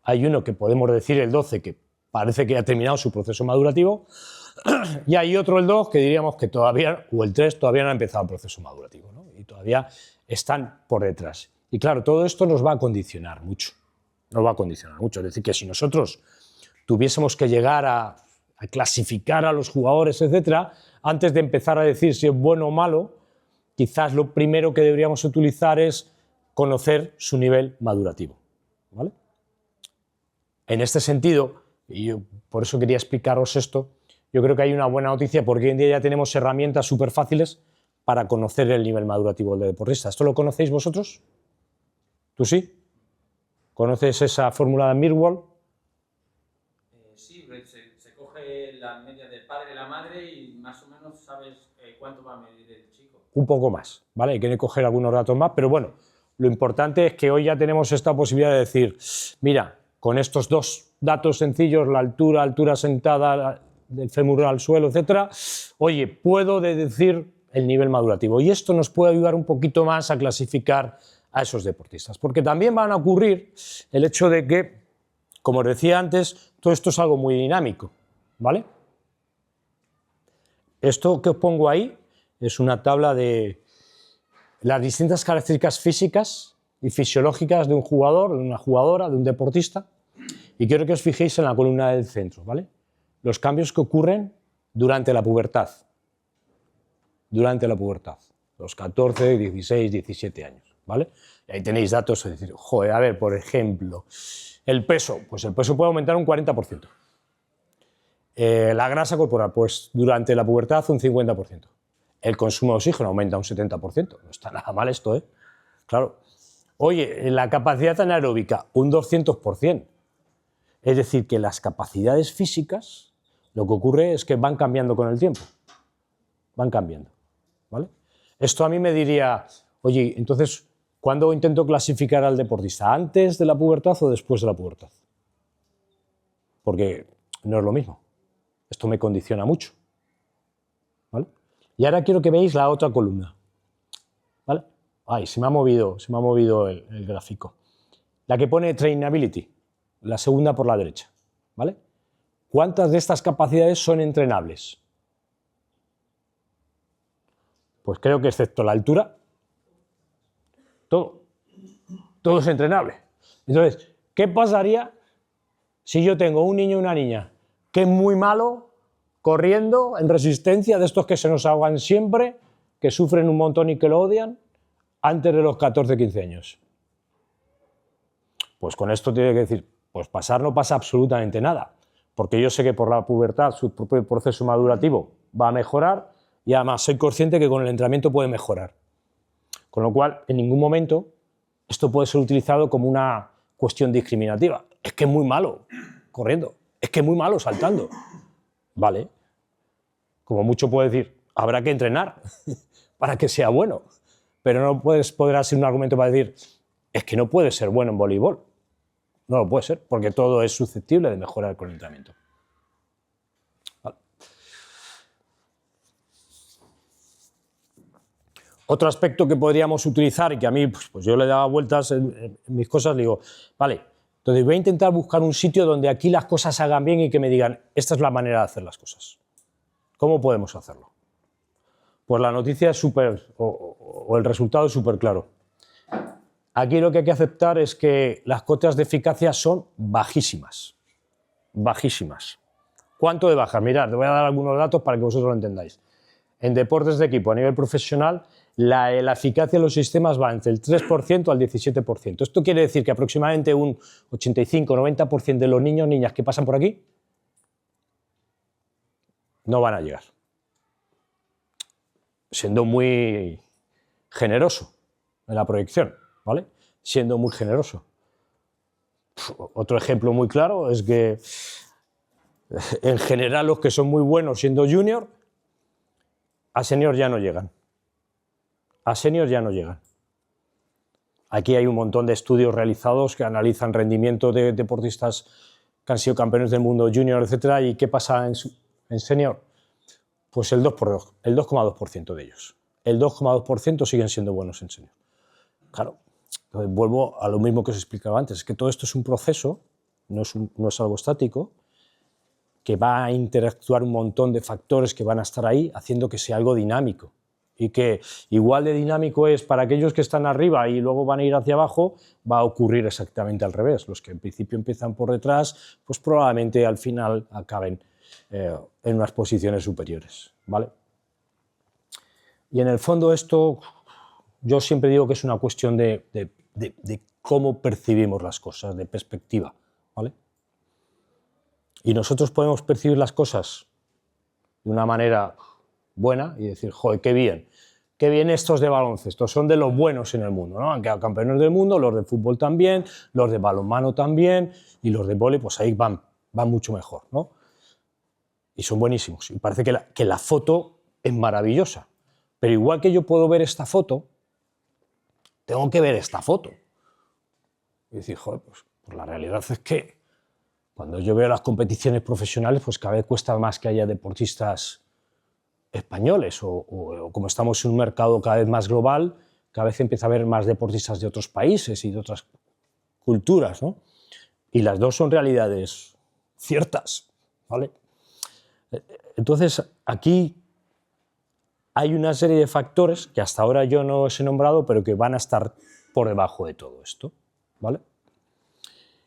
Hay uno que podemos decir, el 12, que parece que ha terminado su proceso madurativo, y hay otro, el 2, que diríamos que todavía, o el 3, todavía no ha empezado el proceso madurativo, ¿no? Y todavía están por detrás. Y claro, todo esto nos va a condicionar mucho. Nos va a condicionar mucho. Es decir, que si nosotros tuviésemos que llegar a clasificar a los jugadores, etcétera, antes de empezar a decir si es bueno o malo, quizás lo primero que deberíamos utilizar es conocer su nivel madurativo, ¿vale? En este sentido, y yo por eso quería explicaros esto, yo creo que hay una buena noticia porque hoy en día ya tenemos herramientas súper fáciles para conocer el nivel madurativo del deportista. ¿Esto lo conocéis vosotros? ¿Tú sí? ¿Conoces esa fórmula de Mirwald? Sí, se coge la media del padre y la madre y más o menos sabes cuánto va a medir el chico. Un poco más, ¿vale? Hay que coger algunos datos más, pero bueno, lo importante es que hoy ya tenemos esta posibilidad de decir, mira, con estos dos datos sencillos, la altura sentada del fémur al suelo, etcétera, oye, puedo decir el nivel madurativo. Y esto nos puede ayudar un poquito más a clasificar a esos deportistas. Porque también van a ocurrir el hecho de que, como os decía antes, todo esto es algo muy dinámico, ¿vale? Esto que os pongo ahí es una tabla de las distintas características físicas y fisiológicas de un jugador, de una jugadora, de un deportista, y quiero que os fijéis en la columna del centro, ¿vale? Los cambios que ocurren durante la pubertad. Durante la pubertad. Los 14, 16, 17 años, ¿vale? Y ahí tenéis datos, es decir, joder, a ver, por ejemplo, el peso, pues el peso puede aumentar un 40%. La grasa corporal, pues durante la pubertad un 50%. El consumo de oxígeno aumenta un 70%. No está nada mal esto, ¿eh? Claro. Oye, la capacidad anaeróbica, un 200%. Es decir, que las capacidades físicas, lo que ocurre es que van cambiando con el tiempo. Van cambiando, ¿vale? Esto a mí me diría, Oye, entonces, ¿cuándo intento clasificar al deportista? ¿Antes de la pubertad o después de la pubertad? Porque no es lo mismo. Esto me condiciona mucho. ¿Vale? Y ahora quiero que veáis la otra columna. ¿Vale? Ay, se me ha movido el gráfico. La que pone trainability, la segunda por la derecha. ¿Vale? ¿Cuántas de estas capacidades son entrenables? Pues creo que excepto la altura, todo es entrenable. Entonces, ¿qué pasaría si yo tengo un niño y una niña que es muy malo corriendo en resistencia, de estos que se nos ahogan siempre, que sufren un montón y que lo odian, antes de los 14-15 años? Pues con esto tiene que decir, pues pasar no pasa absolutamente nada, porque yo sé que por la pubertad su propio proceso madurativo va a mejorar y además soy consciente que con el entrenamiento puede mejorar. Con lo cual, en ningún momento esto puede ser utilizado como una cuestión discriminativa. Es que es muy malo corriendo, es que es muy malo saltando. Vale, como mucho puedo decir, habrá que entrenar para que sea bueno, pero no podrá ser un argumento para decir, es que no puede ser bueno en voleibol. No lo puede ser, porque todo es susceptible de mejorar con el entrenamiento. Vale. Otro aspecto que podríamos utilizar y que a mí pues yo le daba vueltas en mis cosas, le digo, vale, entonces voy a intentar buscar un sitio donde aquí las cosas se hagan bien y que me digan, esta es la manera de hacer las cosas. ¿Cómo podemos hacerlo? Pues la noticia es o el resultado es súper claro. Aquí lo que hay que aceptar es que las cotas de eficacia son bajísimas. Bajísimas. ¿Cuánto de bajas? Mirad, te voy a dar algunos datos para que vosotros lo entendáis. En deportes de equipo a nivel profesional, la eficacia de los sistemas va entre el 3% al 17%. Esto quiere decir que aproximadamente un 85-90% de los niños, niñas que pasan por aquí, no van a llegar. Siendo muy generoso en la proyección, ¿vale? Siendo muy generoso. Otro ejemplo muy claro es que en general los que son muy buenos siendo junior, a senior ya no llegan. A senior ya no llegan. Aquí hay un montón de estudios realizados que analizan rendimiento de deportistas que han sido campeones del mundo junior, etcétera, y qué pasa en senior. Pues el 2,2% de ellos. El 2,2% siguen siendo buenos en senior. Claro, entonces vuelvo a lo mismo que os explicaba antes, es que todo esto es un proceso, no es algo estático, que va a interactuar un montón de factores que van a estar ahí haciendo que sea algo dinámico. Y que igual de dinámico es para aquellos que están arriba y luego van a ir hacia abajo, va a ocurrir exactamente al revés. Los que en principio empiezan por detrás, pues probablemente al final acaben en unas posiciones superiores, ¿vale? Y en el fondo esto, yo siempre digo que es una cuestión de cómo percibimos las cosas, de perspectiva, ¿vale? Y nosotros podemos percibir las cosas de una manera buena y decir, joder, qué bien estos de baloncesto, son de los buenos en el mundo, ¿no? Han quedado campeones del mundo, los de fútbol también, los de balonmano también, y los de vóley, pues ahí van mucho mejor, ¿no? Y son buenísimos. Y parece que la foto es maravillosa. Pero igual que yo puedo ver esta foto, tengo que ver esta foto. Y decir, joder, pues la realidad es que cuando yo veo las competiciones profesionales, pues cada vez cuesta más que haya deportistas españoles o como estamos en un mercado cada vez más global, cada vez empieza a haber más deportistas de otros países y de otras culturas, ¿no? Y las dos son realidades ciertas, ¿vale? Entonces, aquí hay una serie de factores que hasta ahora yo no os he nombrado, pero que van a estar por debajo de todo esto, ¿vale?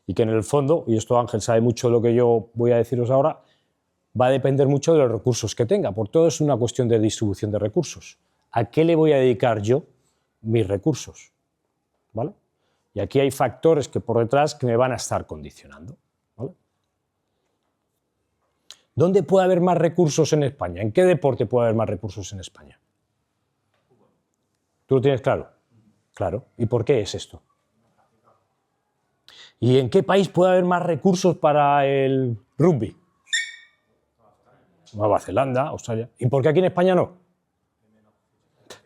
Y que en el fondo, y esto Ángel sabe mucho de lo que yo voy a deciros ahora, va a depender mucho de los recursos que tenga, porque todo es una cuestión de distribución de recursos. ¿A qué le voy a dedicar yo mis recursos? ¿Vale? Y aquí hay factores que por detrás que me van a estar condicionando, ¿vale? ¿Dónde puede haber más recursos en España? ¿En qué deporte puede haber más recursos en España? ¿Tú lo tienes claro? Claro. ¿Y por qué es esto? ¿Y en qué país puede haber más recursos para el rugby? Nueva Zelanda, Australia. ¿Y por qué aquí en España no?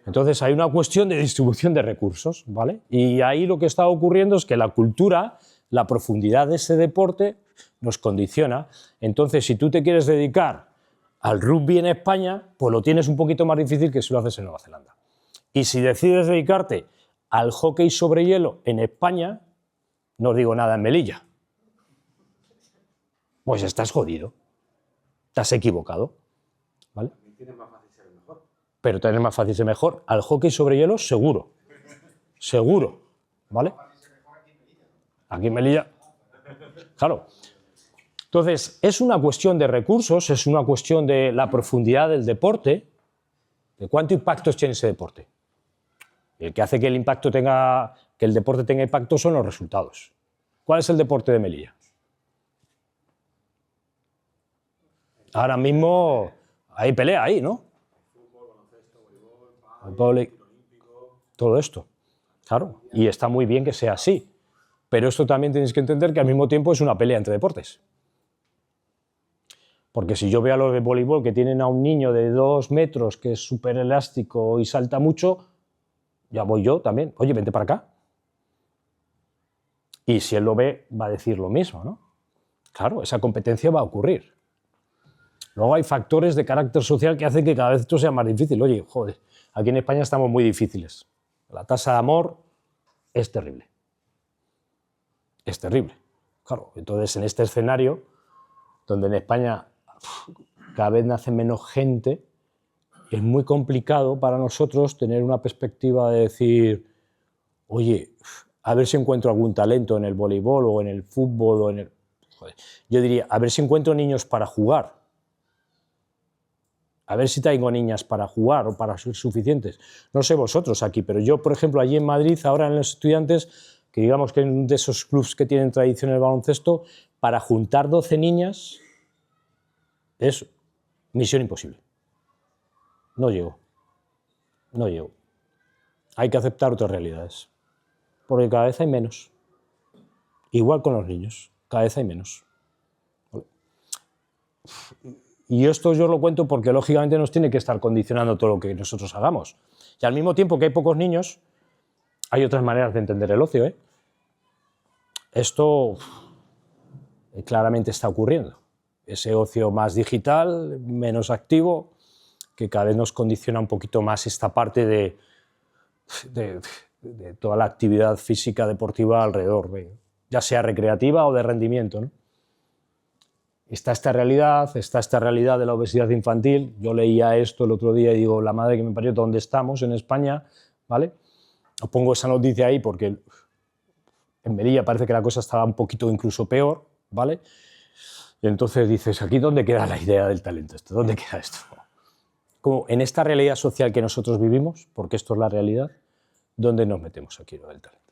Entonces hay una cuestión de distribución de recursos, ¿vale? Y ahí lo que está ocurriendo es que la cultura, la profundidad de ese deporte nos condiciona. Entonces, si tú te quieres dedicar al rugby en España, pues lo tienes un poquito más difícil que si lo haces en Nueva Zelanda. Y si decides dedicarte al hockey sobre hielo en España, no os digo nada en Melilla, pues estás jodido, estás equivocado, ¿vale? Pero tener más fácil ser mejor. Al hockey sobre hielo, seguro. Seguro. ¿Vale? Aquí en Melilla. Claro. Entonces, es una cuestión de recursos, es una cuestión de la profundidad del deporte, de cuánto impacto tiene ese deporte. El que hace que el deporte tenga impacto son los resultados. ¿Cuál es el deporte de Melilla? Ahora mismo hay pelea ahí, ¿no? Todo esto, claro, y está muy bien que sea así, pero esto también tenéis que entender que al mismo tiempo es una pelea entre deportes. Porque si yo veo a los de voleibol que tienen a un niño de 2 metros que es súper elástico y salta mucho, ya voy yo también, oye, vente para acá. Y si él lo ve, va a decir lo mismo, ¿no? Claro, esa competencia va a ocurrir. Luego hay factores de carácter social que hacen que cada vez esto sea más difícil. Oye, joder, aquí en España estamos muy difíciles. La tasa de amor es terrible. Es terrible. Claro, entonces en este escenario, donde en España cada vez nace menos gente, es muy complicado para nosotros tener una perspectiva de decir, oye, a ver si encuentro algún talento en el voleibol o en el fútbol o en el... Joder. Yo diría, a ver si encuentro niños para jugar. A ver si tengo niñas para jugar o para ser suficientes. No sé vosotros aquí, pero yo, por ejemplo, allí en Madrid, ahora en los estudiantes, que digamos que en de esos clubs que tienen tradición en el baloncesto, para juntar 12 niñas es misión imposible. No llego. No llego. Hay que aceptar otras realidades. Porque cada vez hay menos. Igual con los niños, cada vez hay menos. Y esto yo lo cuento porque lógicamente nos tiene que estar condicionando todo lo que nosotros hagamos. Y al mismo tiempo que hay pocos niños, hay otras maneras de entender el ocio, ¿eh? Esto claramente está ocurriendo. Ese ocio más digital, menos activo, que cada vez nos condiciona un poquito más esta parte de toda la actividad física deportiva alrededor, ya sea recreativa o de rendimiento, ¿no? Está esta realidad de la obesidad infantil. Yo leía esto el otro día y digo, la madre que me parió, ¿dónde estamos en España? ¿Vale? Os pongo esa noticia ahí porque en Melilla parece que la cosa estaba un poquito incluso peor, ¿vale? Y entonces dices, ¿aquí dónde queda la idea del talento? ¿Dónde queda esto? Como en esta realidad social que nosotros vivimos, porque esto es la realidad, ¿dónde nos metemos aquí lo del talento?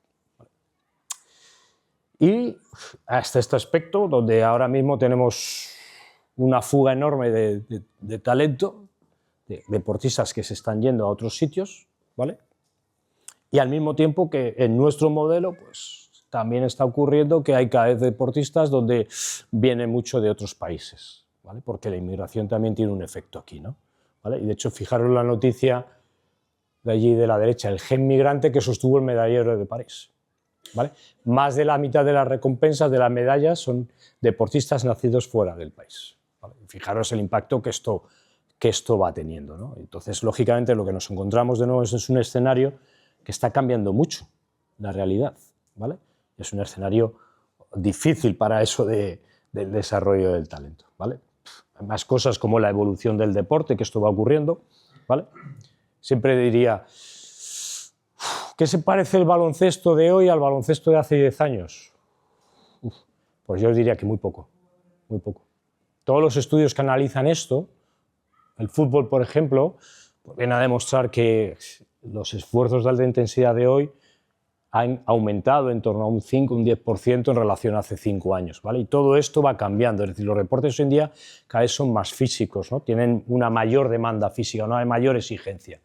Y hasta este aspecto, donde ahora mismo tenemos una fuga enorme de talento, de deportistas que se están yendo a otros sitios, ¿vale? Y al mismo tiempo que en nuestro modelo, pues también está ocurriendo que hay cada vez deportistas donde viene mucho de otros países, ¿vale? Porque la inmigración también tiene un efecto aquí, ¿no? ¿Vale? Y de hecho, fijaros la noticia de allí de la derecha, el gen migrante que sostuvo el medallero de París. ¿Vale? Más de la mitad de las recompensas de las medallas son deportistas nacidos fuera del país. ¿Vale? Fijaros el impacto que esto va teniendo, ¿no? Entonces, lógicamente, lo que nos encontramos de nuevo es un escenario que está cambiando mucho la realidad, ¿vale? Es un escenario difícil para eso del desarrollo del talento, ¿vale? Hay más cosas como la evolución del deporte, que esto va ocurriendo, ¿vale? Siempre diría, ¿qué se parece el baloncesto de hoy al baloncesto de hace 10 años? Pues yo os diría que muy poco, muy poco. Todos los estudios que analizan esto, el fútbol, por ejemplo, vienen a demostrar que los esfuerzos de alta intensidad de hoy han aumentado en torno a un 5, un 10% en relación a hace 5 años, ¿vale? Y todo esto va cambiando, es decir, los deportes hoy en día cada vez son más físicos, ¿no? Tienen una mayor demanda física, una mayor exigencia.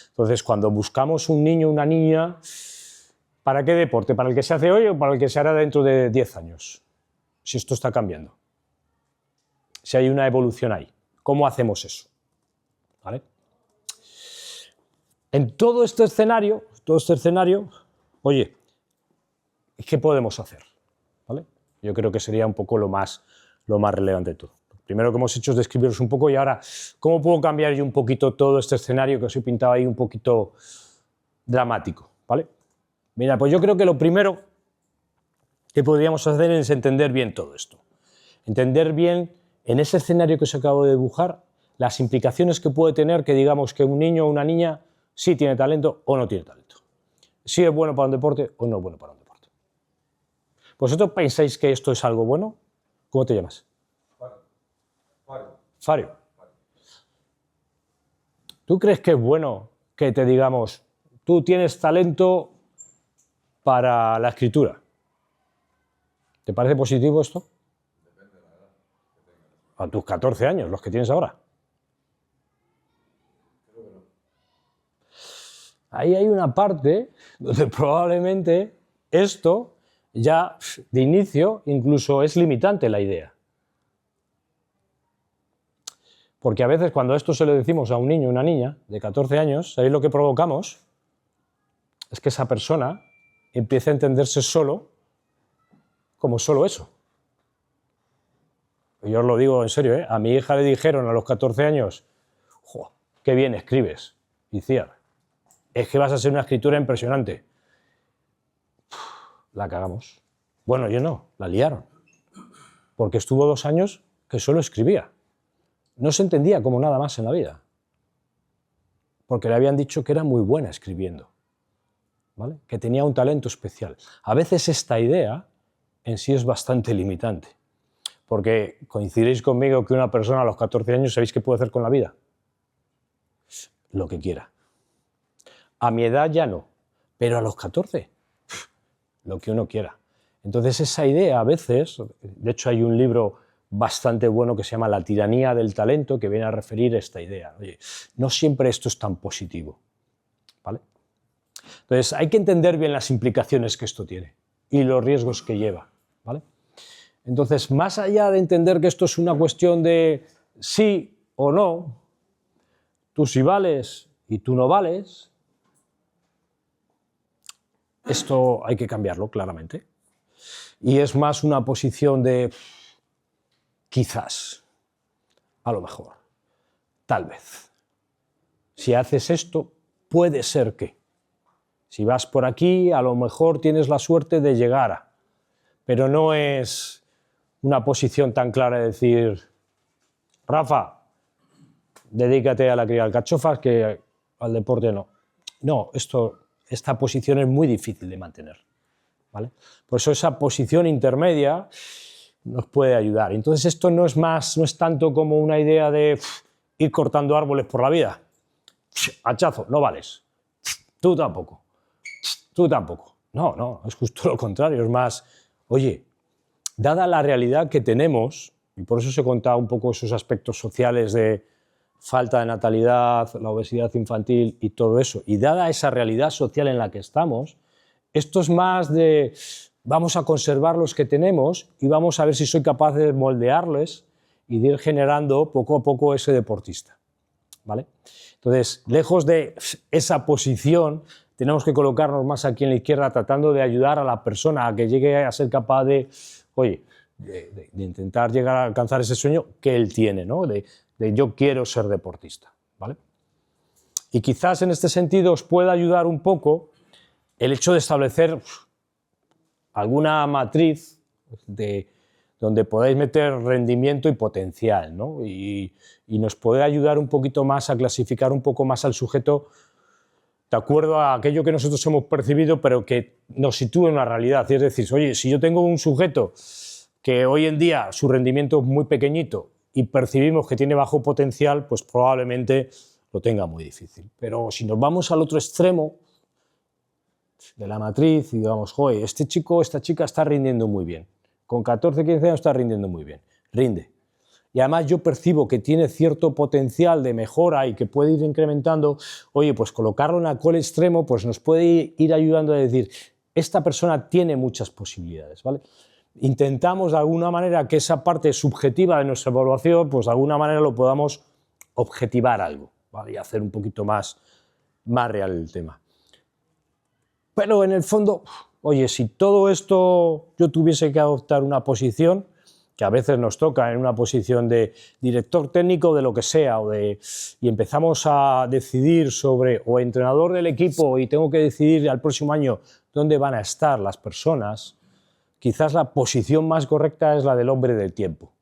Entonces, cuando buscamos un niño o una niña, ¿para qué deporte? ¿Para el que se hace hoy o para el que se hará dentro de 10 años? Si esto está cambiando. Si hay una evolución ahí. ¿Cómo hacemos eso? ¿Vale? En todo este escenario, oye, ¿qué podemos hacer? ¿Vale? Yo creo que sería un poco lo más relevante de todo. Lo primero que hemos hecho es describiros un poco y ahora, ¿cómo puedo cambiar yo un poquito todo este escenario que os he pintado ahí un poquito dramático? ¿Vale? Mira, pues yo creo que lo primero que podríamos hacer es entender bien todo esto. Entender bien, en ese escenario que os acabo de dibujar, las implicaciones que puede tener que digamos que un niño o una niña sí tiene talento o no tiene talento. Si es bueno para un deporte o no es bueno para un deporte. ¿Vosotros pensáis que esto es algo bueno? ¿Cómo te llamas? Fario. ¿Tú crees que es bueno que te digamos, tú tienes talento para la escritura? ¿Te parece positivo esto? Depende de la edad que tengas. A tus 14 años, los que tienes ahora. Creo que no. Ahí hay una parte donde probablemente esto ya de inicio incluso es limitante la idea. Porque a veces cuando esto se lo decimos a un niño o una niña de 14 años, ¿sabéis lo que provocamos? Es que esa persona empiece a entenderse solo como solo eso. Yo os lo digo en serio, ¿eh? A mi hija le dijeron a los 14 años, ¡jo, qué bien escribes, Iciar! Es que vas a ser una escritura impresionante. La cagamos. Bueno, yo no, la liaron. Porque estuvo 2 años que solo escribía. No se entendía como nada más en la vida. Porque le habían dicho que era muy buena escribiendo, ¿vale? Que tenía un talento especial. A veces esta idea en sí es bastante limitante. Porque coincidiréis conmigo que una persona a los 14 años, ¿sabéis qué puede hacer con la vida? Lo que quiera. A mi edad ya no, pero a los 14, lo que uno quiera. Entonces esa idea a veces, de hecho hay un libro bastante bueno que se llama La tiranía del talento, que viene a referir esta idea. Oye, no siempre esto es tan positivo, ¿vale? Entonces hay que entender bien las implicaciones que esto tiene y los riesgos que lleva, ¿vale? Entonces, más allá de entender que esto es una cuestión de sí o no, tú sí vales y tú no vales, esto hay que cambiarlo claramente. Y es más una posición de quizás, a lo mejor, tal vez. Si haces esto, puede ser que. Si vas por aquí, a lo mejor tienes la suerte de llegar a. Pero no es una posición tan clara de decir, Rafa, dedícate a la cría de alcachofas que al deporte no. No, esta posición es muy difícil de mantener, ¿vale? Por eso esa posición intermedia nos puede ayudar. Entonces esto no es tanto como una idea de ir cortando árboles por la vida. Hachazo, no vales. Tú tampoco. Tú tampoco. No, es justo lo contrario. Es más, oye, dada la realidad que tenemos, y por eso os he contado un poco esos aspectos sociales de falta de natalidad, la obesidad infantil y todo eso, y dada esa realidad social en la que estamos, esto es más de vamos a conservar los que tenemos y vamos a ver si soy capaz de moldearles y de ir generando poco a poco ese deportista, ¿vale? Entonces, lejos de esa posición, tenemos que colocarnos más aquí en la izquierda tratando de ayudar a la persona a que llegue a ser capaz de, oye, de intentar llegar a alcanzar ese sueño que él tiene, ¿no? De yo quiero ser deportista, ¿vale? Y quizás en este sentido os pueda ayudar un poco el hecho de establecer alguna matriz donde podáis meter rendimiento y potencial, ¿no? Y nos puede ayudar un poquito más a clasificar un poco más al sujeto de acuerdo a aquello que nosotros hemos percibido, pero que nos sitúe en una realidad. Es decir, oye, si yo tengo un sujeto que hoy en día su rendimiento es muy pequeñito y percibimos que tiene bajo potencial, pues probablemente lo tenga muy difícil. Pero si nos vamos al otro extremo de la matriz y digamos, joder, este chico, esta chica está rindiendo muy bien. Con 14, 15 años está rindiendo muy bien. Rinde. Y además yo percibo que tiene cierto potencial de mejora y que puede ir incrementando, oye, pues colocarlo en aquel extremo pues nos puede ir ayudando a decir, esta persona tiene muchas posibilidades, ¿vale? Intentamos de alguna manera que esa parte subjetiva de nuestra evaluación, pues de alguna manera lo podamos objetivar algo, ¿vale? Y hacer un poquito más más real el tema. Pero en el fondo, oye, si todo esto yo tuviese que adoptar una posición, que a veces nos toca en una posición de director técnico de lo que sea, y empezamos a decidir sobre, o entrenador del equipo, y tengo que decidir al próximo año dónde van a estar las personas, quizás la posición más correcta es la del hombre del tiempo.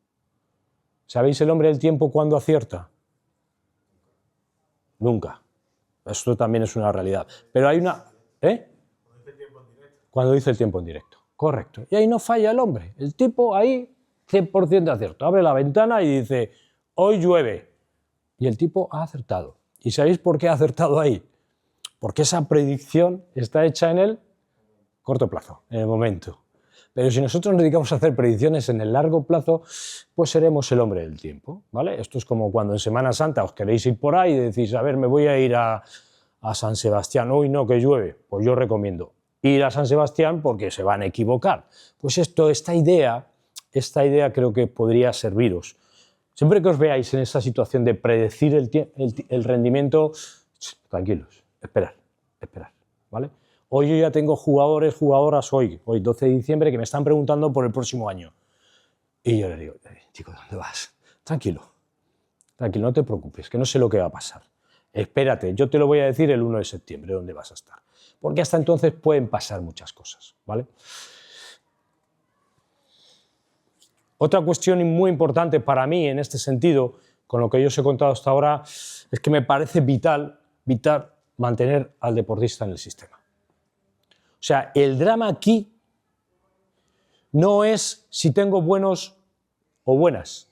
¿Sabéis el hombre del tiempo cuándo acierta? Nunca. Esto también es una realidad. Pero hay una... Cuando dice el tiempo en directo. Correcto. Y ahí no falla el hombre. El tipo ahí, 100% de acierto. Abre la ventana y dice, hoy llueve. Y el tipo ha acertado. ¿Y sabéis por qué ha acertado ahí? Porque esa predicción está hecha en el corto plazo, en el momento. Pero si nosotros nos dedicamos a hacer predicciones en el largo plazo, pues seremos el hombre del tiempo, ¿vale? Esto es como cuando en Semana Santa os queréis ir por ahí y decís, a ver, me voy a ir a San Sebastián. Hoy no, que llueve. Pues yo recomiendo ir a San Sebastián porque se van a equivocar. Pues esta idea creo que podría serviros. Siempre que os veáis en esa situación de predecir el rendimiento, tranquilos, esperar, ¿vale? Hoy yo ya tengo jugadoras hoy 12 de diciembre, que me están preguntando por el próximo año. Y yo les digo, chico, ¿dónde vas? Tranquilo, no te preocupes, que no sé lo que va a pasar. Espérate, yo te lo voy a decir el 1 de septiembre, dónde vas a estar. Porque hasta entonces pueden pasar muchas cosas, ¿vale? Otra cuestión muy importante para mí en este sentido, con lo que yo os he contado hasta ahora, es que me parece vital mantener al deportista en el sistema. O sea, el drama aquí no es si tengo buenos o buenas,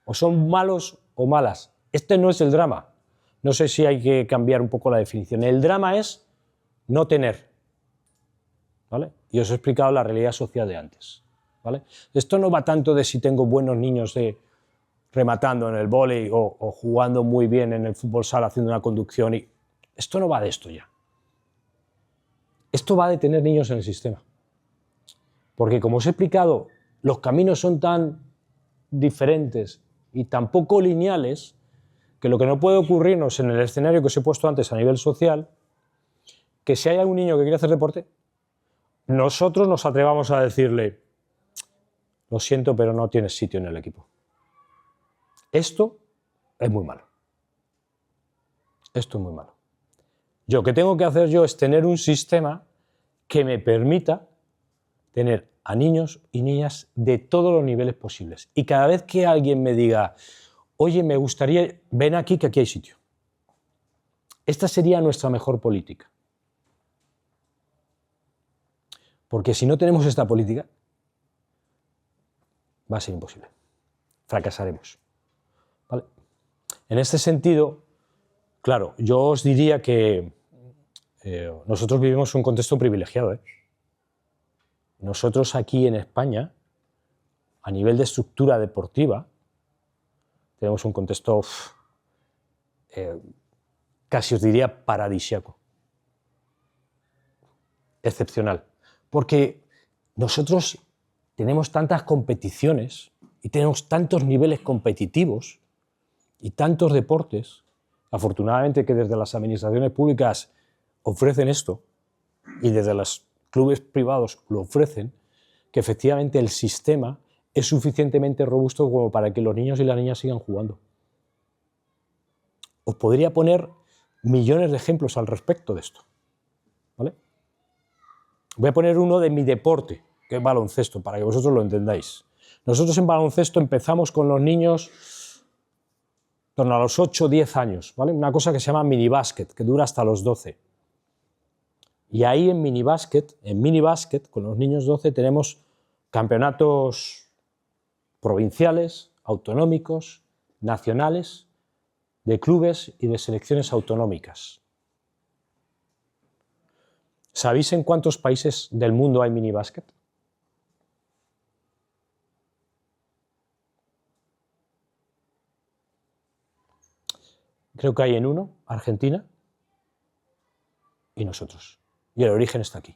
o son malos o malas. Este no es el drama. No sé si hay que cambiar un poco la definición. El drama es no tener, ¿vale? Y os he explicado la realidad social de antes, ¿vale? Esto no va tanto de si tengo buenos niños rematando en el vóley o jugando muy bien en el fútbol sala haciendo una conducción. Esto no va de esto ya. Esto va de tener niños en el sistema. Porque, como os he explicado, los caminos son tan diferentes y tan poco lineales que lo que no puede ocurrirnos en el escenario que os he puesto antes a nivel social, que si hay algún niño que quiere hacer deporte, nosotros nos atrevamos a decirle, lo siento, pero no tienes sitio en el equipo. Esto es muy malo. Esto es muy malo. Lo que tengo que hacer yo es tener un sistema que me permita tener a niños y niñas de todos los niveles posibles. Y cada vez que alguien me diga, oye, me gustaría, ven aquí que aquí hay sitio. Esta sería nuestra mejor política. Porque si no tenemos esta política, va a ser imposible. Fracasaremos. ¿Vale? En este sentido, claro, yo os diría que nosotros vivimos un contexto privilegiado, ¿eh? Nosotros aquí en España, a nivel de estructura deportiva, tenemos un contexto casi os diría paradisíaco, excepcional, porque nosotros tenemos tantas competiciones y tenemos tantos niveles competitivos y tantos deportes, afortunadamente que desde las administraciones públicas ofrecen esto y desde los clubes privados lo ofrecen, que efectivamente el sistema es suficientemente robusto como para que los niños y las niñas sigan jugando. Os podría poner millones de ejemplos al respecto de esto, ¿vale? Voy a poner uno de mi deporte, que es baloncesto, para que vosotros lo entendáis. Nosotros en baloncesto empezamos con los niños en torno a los 8 o 10 años, ¿vale? Una cosa que se llama minibásquet, que dura hasta los 12. Y ahí en minibásquet, con los niños 12, tenemos campeonatos provinciales, autonómicos, nacionales, de clubes y de selecciones autonómicas. ¿Sabéis en cuántos países del mundo hay minibásquet? Creo que hay en uno, Argentina, y nosotros. Y el origen está aquí.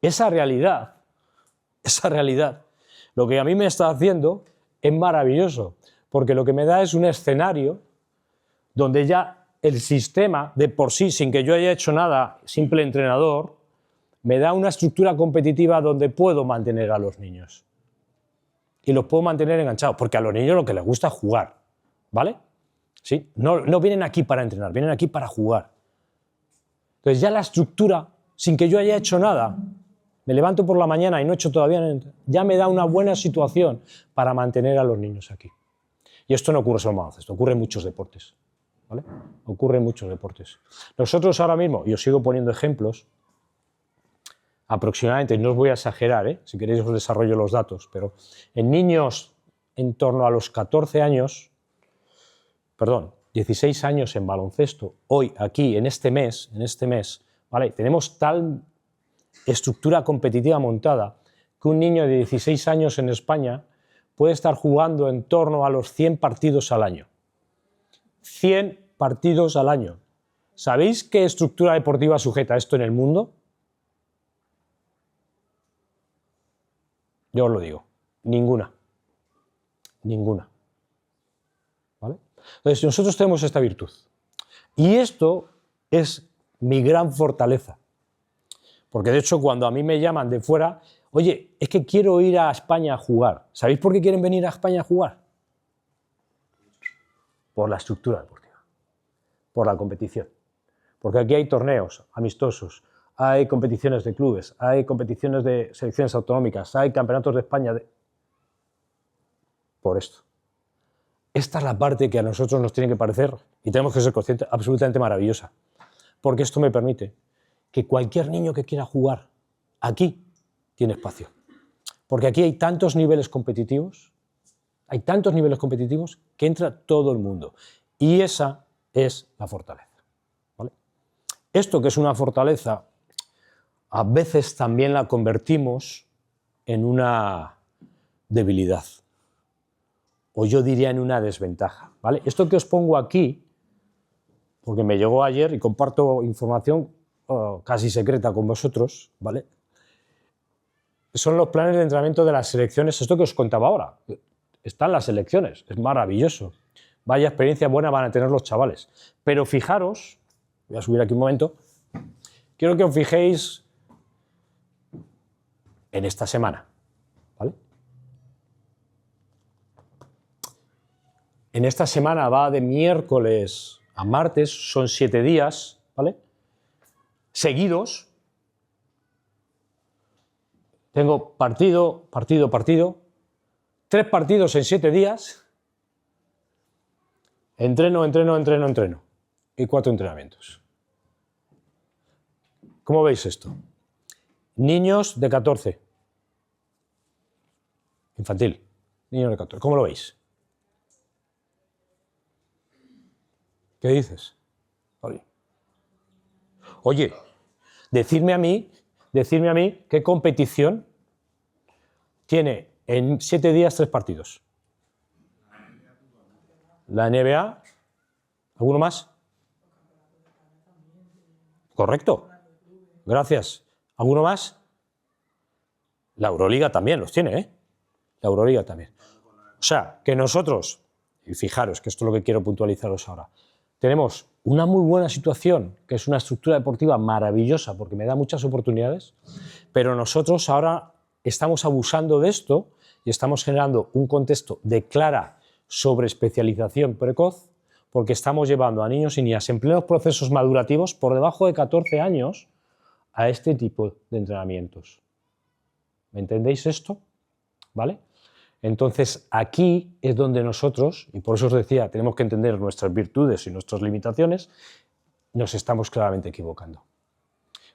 Esa realidad, lo que a mí me está haciendo es maravilloso, porque lo que me da es un escenario donde ya el sistema de por sí, sin que yo haya hecho nada, simple entrenador, me da una estructura competitiva donde puedo mantener a los niños. Y los puedo mantener enganchados, porque a los niños lo que les gusta es jugar, ¿vale? ¿Sí? No vienen aquí para entrenar, vienen aquí para jugar. Entonces ya la estructura, sin que yo haya hecho nada, me levanto por la mañana y no he hecho todavía, ya me da una buena situación para mantener a los niños aquí. Y esto no ocurre solo en baloncesto, ocurre en muchos deportes, ¿vale? Ocurre en muchos deportes. Nosotros ahora mismo, y os sigo poniendo ejemplos, aproximadamente, no os voy a exagerar, si queréis os desarrollo los datos, pero en niños en torno a los 14 años, 16 años en baloncesto, hoy, aquí, en este mes, ¿vale? Tenemos tal estructura competitiva montada que un niño de 16 años en España puede estar jugando en torno a los 100 partidos al año. 100 partidos al año. ¿Sabéis qué estructura deportiva sujeta esto en el mundo? Yo os lo digo, ninguna. Ninguna. ¿Vale? Entonces, nosotros tenemos esta virtud. Y esto es mi gran fortaleza. Porque de hecho, cuando a mí me llaman de fuera, oye, es que quiero ir a España a jugar. ¿Sabéis por qué quieren venir a España a jugar? Por la estructura deportiva, por la competición. Porque aquí hay torneos amistosos, hay competiciones de clubes, hay competiciones de selecciones autonómicas, hay campeonatos de España. Por esto. Esta es la parte que a nosotros nos tiene que parecer, y tenemos que ser conscientes, absolutamente maravillosa. Porque esto me permite que cualquier niño que quiera jugar aquí tiene espacio. Porque aquí hay tantos niveles competitivos, que entra todo el mundo. Y esa es la fortaleza. ¿Vale? Esto que es una fortaleza, a veces también la convertimos en una debilidad. O yo diría en una desventaja. ¿Vale? Esto que os pongo aquí, porque me llegó ayer y comparto información casi secreta con vosotros, ¿vale? Son los planes de entrenamiento de las selecciones, esto que os contaba ahora. Están las selecciones, es maravilloso. Vaya experiencia buena van a tener los chavales. Pero fijaros, voy a subir aquí un momento, quiero que os fijéis en esta semana, ¿vale? En esta semana va de miércoles a martes, son 7 días, ¿vale? Seguidos. Tengo partido, 3 partidos en 7 días, entreno, y 4 entrenamientos. ¿Cómo veis esto? Niños de 14. Infantil. Niños de 14. ¿Cómo lo veis? ¿Qué dices? Oye, decidme a mí qué competición tiene en 7 días 3 partidos. La NBA. ¿Alguno más? Correcto. Gracias. ¿Alguno más? La Euroliga también los tiene, ¿eh? La Euroliga también. O sea, que nosotros, y fijaros que esto es lo que quiero puntualizaros ahora, tenemos una muy buena situación, que es una estructura deportiva maravillosa porque me da muchas oportunidades, pero nosotros ahora estamos abusando de esto y estamos generando un contexto de clara sobreespecialización precoz porque estamos llevando a niños y niñas en plenos procesos madurativos por debajo de 14 años a este tipo de entrenamientos. ¿Me entendéis esto? ¿Vale? Entonces, aquí es donde nosotros, y por eso os decía, tenemos que entender nuestras virtudes y nuestras limitaciones, nos estamos claramente equivocando.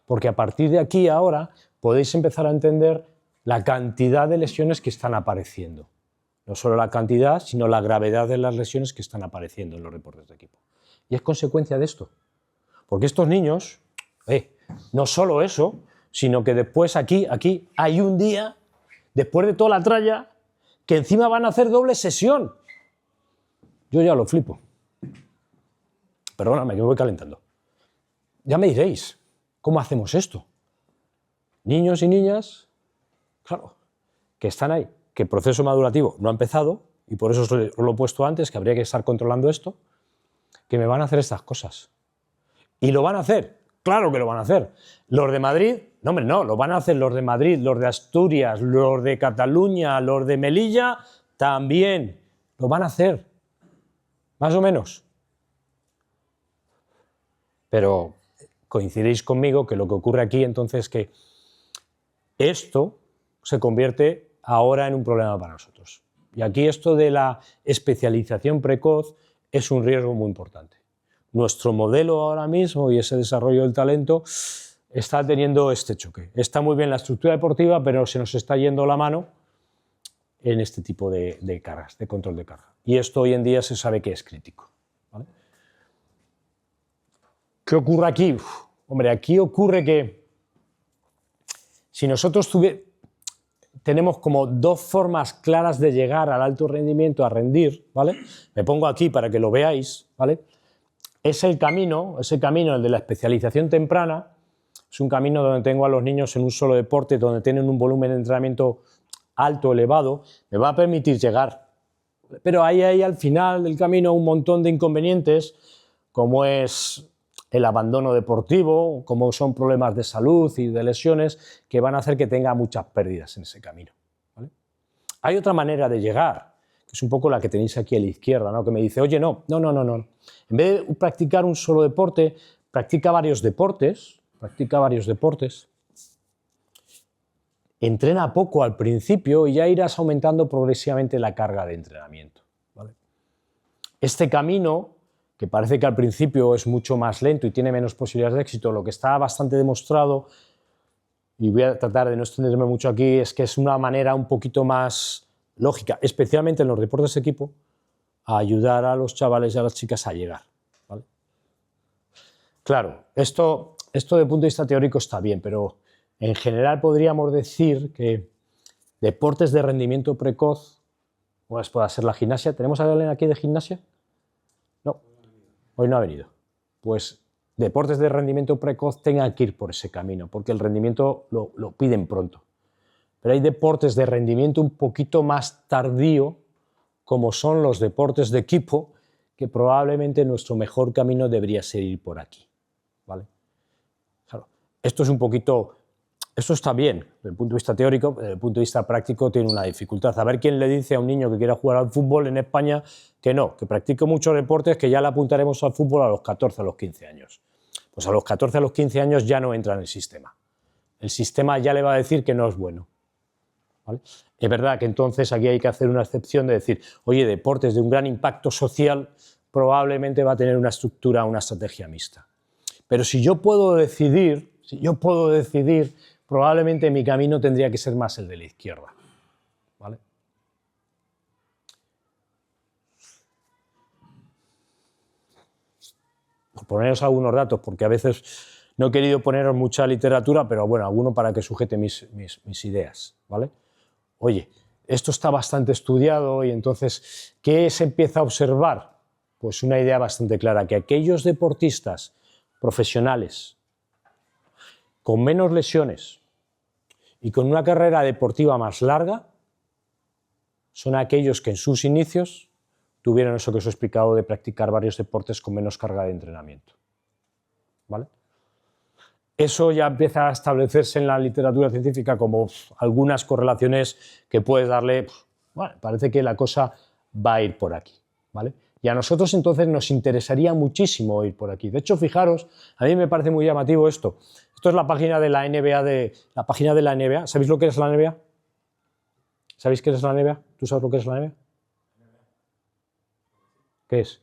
Porque a partir de aquí ahora podéis empezar a entender la cantidad de lesiones que están apareciendo. No solo la cantidad, sino la gravedad de las lesiones que están apareciendo en los deportes de equipo. Y es consecuencia de esto. Porque estos niños, no solo eso, sino que después aquí hay un día, después de toda la tralla, que encima van a hacer doble sesión. Yo ya lo flipo. Perdóname, que me voy calentando. Ya me diréis, ¿cómo hacemos esto? Niños y niñas, claro, que están ahí, que el proceso madurativo no ha empezado, y por eso os lo he puesto antes, que habría que estar controlando esto, que me van a hacer estas cosas. Y lo van a hacer, claro que lo van a hacer. Los de Madrid, no hombre, no, lo van a hacer los de Madrid, los de Asturias, los de Cataluña, los de Melilla, también lo van a hacer, más o menos. Pero coincidéis conmigo que lo que ocurre aquí entonces es que esto se convierte ahora en un problema para nosotros. Y aquí esto de la especialización precoz es un riesgo muy importante. Nuestro modelo ahora mismo y ese desarrollo del talento está teniendo este choque. Está muy bien la estructura deportiva, pero se nos está yendo la mano en este tipo de cargas, de control de carga. Y esto hoy en día se sabe que es crítico, ¿vale? ¿Qué ocurre aquí? Hombre, aquí ocurre que si nosotros tenemos como dos formas claras de llegar al alto rendimiento, a rendir, ¿vale? Me pongo aquí para que lo veáis, ¿vale? Ese camino, el de la especialización temprana, es un camino donde tengo a los niños en un solo deporte, donde tienen un volumen de entrenamiento alto, elevado, me va a permitir llegar. Pero hay ahí al final del camino un montón de inconvenientes, como es el abandono deportivo, como son problemas de salud y de lesiones, que van a hacer que tenga muchas pérdidas en ese camino, ¿vale? Hay otra manera de llegar, que es un poco la que tenéis aquí a la izquierda, ¿no? Que me dice, oye, no. En vez de practicar un solo deporte, practica varios deportes, entrena poco al principio y ya irás aumentando progresivamente la carga de entrenamiento, ¿vale? Este camino, que parece que al principio es mucho más lento y tiene menos posibilidades de éxito, lo que está bastante demostrado, y voy a tratar de no extenderme mucho aquí, es que es una manera un poquito más lógica, especialmente en los deportes de equipo, a ayudar a los chavales y a las chicas a llegar, ¿vale? Claro, esto desde el punto de vista teórico está bien, pero en general podríamos decir que deportes de rendimiento precoz, pues puede ser la gimnasia. ¿Tenemos a alguien aquí de gimnasia? No, hoy no ha venido. Pues deportes de rendimiento precoz tengan que ir por ese camino, porque el rendimiento lo piden pronto. Pero hay deportes de rendimiento un poquito más tardío, como son los deportes de equipo, que probablemente nuestro mejor camino debería ser ir por aquí, ¿vale? Claro, esto está bien desde el punto de vista teórico, desde el punto de vista práctico tiene una dificultad. A ver quién le dice a un niño que quiera jugar al fútbol en España que no, que practique muchos deportes, que ya le apuntaremos al fútbol a los 14, a los 15 años. Pues a los 14, a los 15 años ya no entra en el sistema. El sistema ya le va a decir que no es bueno, ¿vale? Es verdad que entonces aquí hay que hacer una excepción de decir, oye, deportes de un gran impacto social probablemente va a tener una estructura, una estrategia mixta. Pero si yo puedo decidir, probablemente mi camino tendría que ser más el de la izquierda, ¿vale? Por poneros algunos datos, porque a veces no he querido poneros mucha literatura, pero bueno, alguno para que sujete mis ideas, ¿vale? Oye, esto está bastante estudiado y entonces, ¿qué se empieza a observar? Pues una idea bastante clara, que aquellos deportistas profesionales con menos lesiones y con una carrera deportiva más larga son aquellos que en sus inicios tuvieron eso que os he explicado de practicar varios deportes con menos carga de entrenamiento, ¿vale? Eso ya empieza a establecerse en la literatura científica como algunas correlaciones que puedes darle. Bueno, parece que la cosa va a ir por aquí, ¿vale? Y a nosotros entonces nos interesaría muchísimo ir por aquí. De hecho, fijaros, a mí me parece muy llamativo esto. Esto es la página de la NBA, ¿Sabéis lo que es la NBA? ¿Sabéis qué es la NBA? ¿Tú sabes lo que es la NBA? ¿Qué es?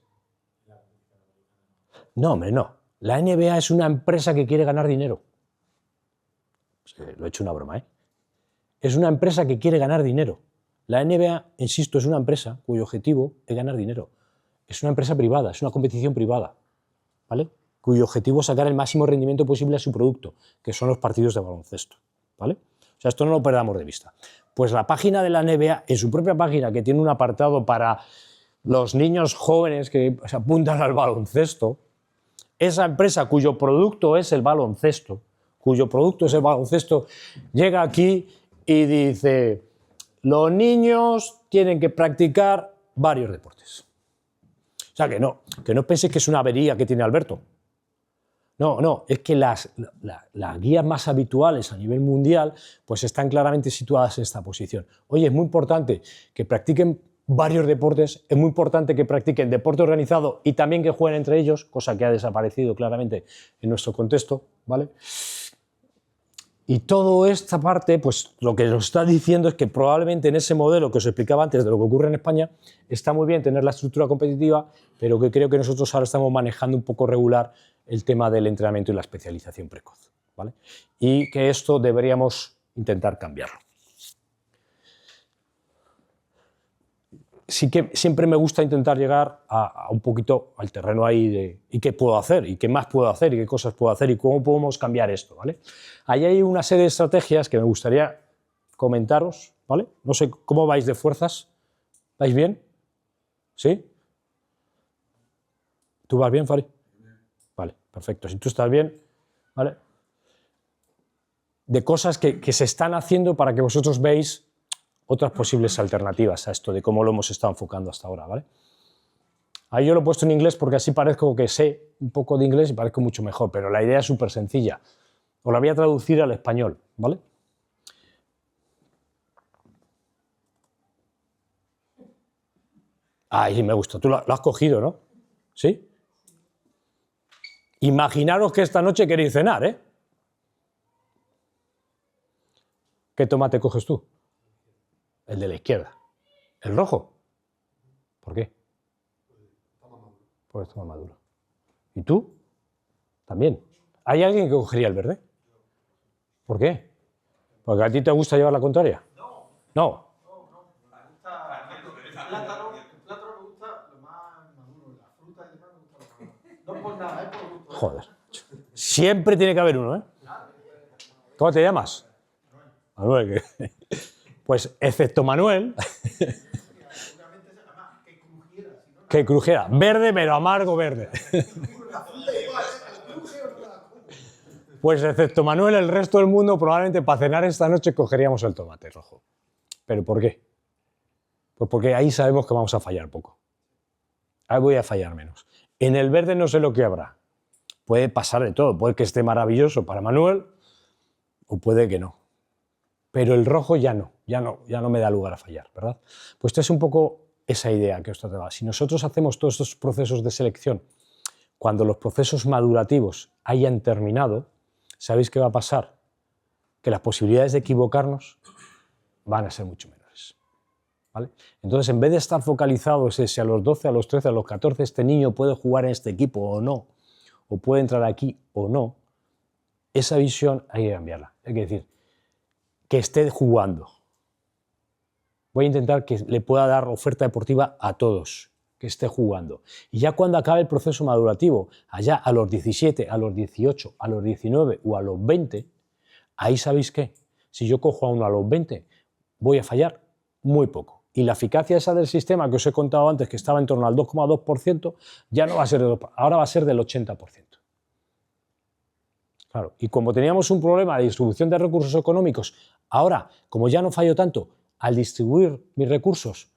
No, hombre, no. La NBA es una empresa que quiere ganar dinero. Lo he hecho una broma, ¿eh? Es una empresa que quiere ganar dinero. La NBA, insisto, es una empresa cuyo objetivo es ganar dinero. Es una empresa privada, es una competición privada, ¿vale? Cuyo objetivo es sacar el máximo rendimiento posible a su producto, que son los partidos de baloncesto, ¿vale? O sea, esto no lo perdamos de vista. Pues la página de la NBA, en su propia página, que tiene un apartado para los niños jóvenes que se apuntan al baloncesto, esa empresa cuyo producto es el baloncesto, llega aquí y dice, los niños tienen que practicar varios deportes. sea, que no penséis que es una avería que tiene Alberto. No, es que las guías más habituales a nivel mundial pues están claramente situadas en esta posición. Oye, es muy importante que practiquen varios deportes, es muy importante que practiquen deporte organizado y también que jueguen entre ellos, cosa que ha desaparecido claramente en nuestro contexto, ¿vale? Y toda esta parte, pues lo que nos está diciendo es que probablemente en ese modelo que os explicaba antes de lo que ocurre en España, está muy bien tener la estructura competitiva, pero que creo que nosotros ahora estamos manejando un poco regular el tema del entrenamiento y la especialización precoz, ¿vale? Y que esto deberíamos intentar cambiarlo. Sí que siempre me gusta intentar llegar a un poquito al terreno ahí de ¿y qué puedo hacer? ¿Y qué más puedo hacer? ¿Y qué cosas puedo hacer? ¿Y cómo podemos cambiar esto? ¿Vale? Ahí hay una serie de estrategias que me gustaría comentaros, ¿vale? No sé cómo vais de fuerzas. ¿Vais bien? ¿Sí? ¿Tú vas bien, Fari? Vale, perfecto. Si tú estás bien, ¿vale? De cosas que se están haciendo para que vosotros veáis otras posibles alternativas a esto de cómo lo hemos estado enfocando hasta ahora, ¿vale? Ahí yo lo he puesto en inglés porque así parezco que sé un poco de inglés y parezco mucho mejor, pero la idea es súper sencilla. Os la voy a traducir al español, ¿vale? Ahí me gusta. Tú lo has cogido, ¿no? ¿Sí? Imaginaros que esta noche queréis cenar, ¿eh? ¿Qué tomate coges tú? El de la izquierda. ¿El rojo? ¿Por qué? Porque está más maduro. ¿Y tú? También. ¿Hay alguien que cogería el verde? ¿Por qué? ¿Porque a ti te gusta llevar la contraria? No. El plátano me gusta lo más maduro, la fruta y demás me gusta lo más. No por nada, es por gusto. Joder. Siempre tiene que haber uno, ¿eh? ¿Cómo te llamas? Manuel. Pues, excepto Manuel, que crujiera. Verde, pero amargo verde. Pues, excepto Manuel, el resto del mundo probablemente para cenar esta noche cogeríamos el tomate rojo. ¿Pero por qué? Pues porque ahí sabemos que vamos a fallar poco. Ahí voy a fallar menos. En el verde no sé lo que habrá. Puede pasar de todo. Puede que esté maravilloso para Manuel o puede que no. Pero el rojo ya no me da lugar a fallar, ¿verdad? Pues esta es un poco esa idea que os trataba. Si nosotros hacemos todos estos procesos de selección, cuando los procesos madurativos hayan terminado, ¿sabéis qué va a pasar? Que las posibilidades de equivocarnos van a ser mucho menores, ¿vale? Entonces, en vez de estar focalizados en si a los 12, a los 13, a los 14 este niño puede jugar en este equipo o no, o puede entrar aquí o no, esa visión hay que cambiarla. Hay que decir, que esté jugando. Voy a intentar que le pueda dar oferta deportiva a todos, que esté jugando. Y ya cuando acabe el proceso madurativo, allá a los 17, a los 18, a los 19 o a los 20, ahí ¿sabéis qué? Si yo cojo a uno a los 20, voy a fallar muy poco. Y la eficacia esa del sistema que os he contado antes, que estaba en torno al 2,2%, ya no va a ser del 2%, ahora va a ser del 80%. Claro, y como teníamos un problema de distribución de recursos económicos, ahora, como ya no fallo tanto, al distribuir mis recursos,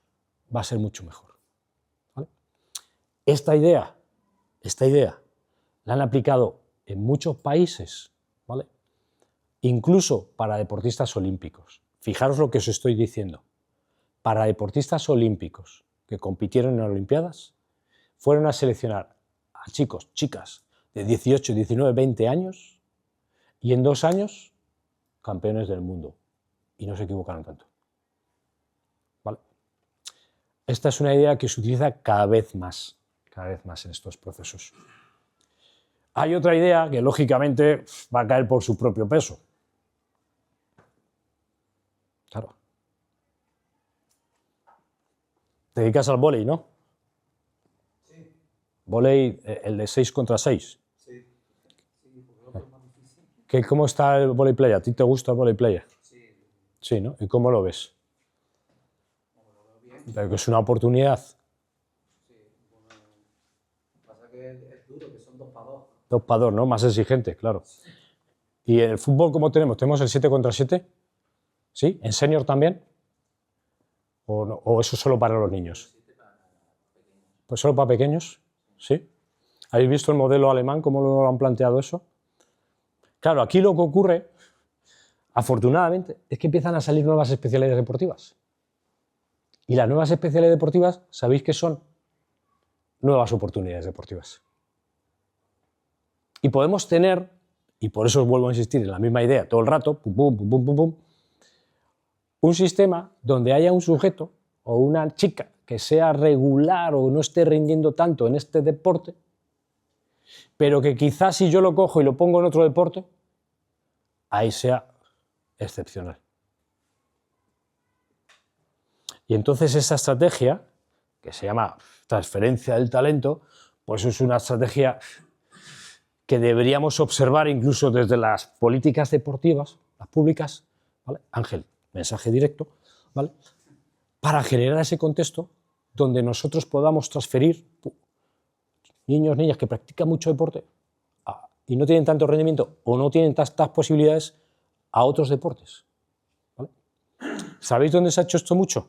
va a ser mucho mejor, ¿vale? Esta idea la han aplicado en muchos países, ¿vale? Incluso para deportistas olímpicos. Fijaros lo que os estoy diciendo. Para deportistas olímpicos que compitieron en Olimpiadas, fueron a seleccionar a chicos, chicas de 18, 19, 20 años y en 2 años campeones del mundo. Y no se equivocaron tanto. ¿Vale? Esta es una idea que se utiliza cada vez más en estos procesos. Hay otra idea que lógicamente va a caer por su propio peso. Claro. Te dedicas al vóley, ¿no? Sí. Vóley, el de 6 contra 6. Sí. Sí, porque lo otro es más difícil. ¿Cómo está el vóley playa? ¿A ti te gusta el vóley playa? Sí. Sí, ¿no? ¿Y cómo lo ves? Como lo veo bien. Pero que es una oportunidad. Sí. Bueno, pasa que es duro, que son 2 para 2. 2 para 2, ¿no? Más exigente, claro. ¿Y en el fútbol cómo tenemos? ¿Tenemos el 7 contra 7? ¿Sí? ¿En senior también? ¿O, no? ¿O eso solo para los niños? Pues solo para pequeños, ¿sí? ¿Habéis visto el modelo alemán, cómo lo han planteado eso? Claro, aquí lo que ocurre, afortunadamente, es que empiezan a salir nuevas especialidades deportivas. Y las nuevas especialidades deportivas, ¿sabéis qué son? Nuevas oportunidades deportivas. Y podemos tener, y por eso os vuelvo a insistir en la misma idea todo el rato, pum, pum, pum, pum, pum, pum, un sistema donde haya un sujeto o una chica que sea regular o no esté rindiendo tanto en este deporte, pero que quizás si yo lo cojo y lo pongo en otro deporte, ahí sea excepcional. Y entonces esa estrategia, que se llama transferencia del talento, pues es una estrategia que deberíamos observar incluso desde las políticas deportivas, las públicas, ¿vale? Ángel, mensaje directo, ¿vale? Para generar ese contexto donde nosotros podamos transferir niños, niñas que practican mucho deporte y no tienen tanto rendimiento o no tienen tantas posibilidades a otros deportes, ¿vale? ¿Sabéis dónde se ha hecho esto mucho?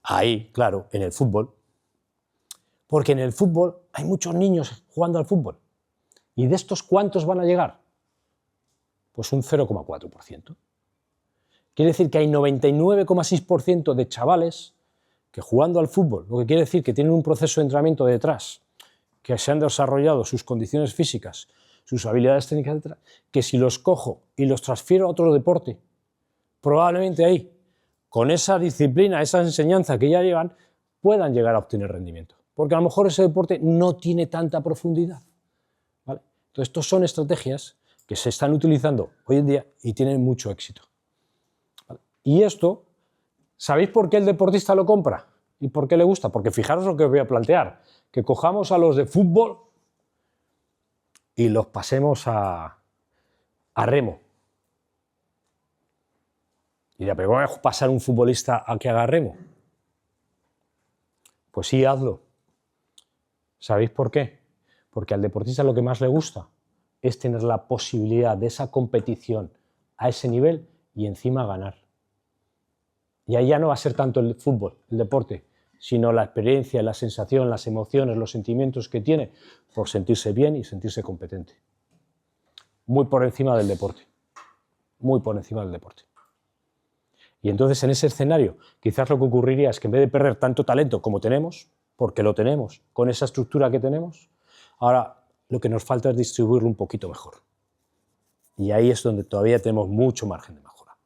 Ahí, claro, en el fútbol. Porque en el fútbol hay muchos niños jugando al fútbol. ¿Y de estos cuántos van a llegar? Pues un 0,4%. Quiere decir que hay 99,6% de chavales que jugando al fútbol, lo que quiere decir que tienen un proceso de entrenamiento detrás, que se han desarrollado sus condiciones físicas, sus habilidades técnicas detrás, que si los cojo y los transfiero a otro deporte, probablemente ahí, con esa disciplina, esa enseñanza que ya llevan, puedan llegar a obtener rendimiento. Porque a lo mejor ese deporte no tiene tanta profundidad, ¿vale? Entonces, estas son estrategias que se están utilizando hoy en día y tienen mucho éxito, ¿vale? Y esto, ¿sabéis por qué el deportista lo compra? ¿Y por qué le gusta? Porque fijaros lo que os voy a plantear, que cojamos a los de fútbol y los pasemos a remo. Y dirá, ¿pero cómo voy a pasar un futbolista a que haga remo? Pues sí, hazlo. ¿Sabéis por qué? Porque al deportista lo que más le gusta es tener la posibilidad de esa competición a ese nivel y encima ganar. Y ahí ya no va a ser tanto el fútbol, el deporte, sino la experiencia, la sensación, las emociones, los sentimientos que tiene por sentirse bien y sentirse competente. Muy por encima del deporte. Muy por encima del deporte. Y entonces en ese escenario quizás lo que ocurriría es que en vez de perder tanto talento como tenemos, porque lo tenemos, con esa estructura que tenemos, ahora lo que nos falta es distribuirlo un poquito mejor. Y ahí es donde todavía tenemos mucho margen de mejora.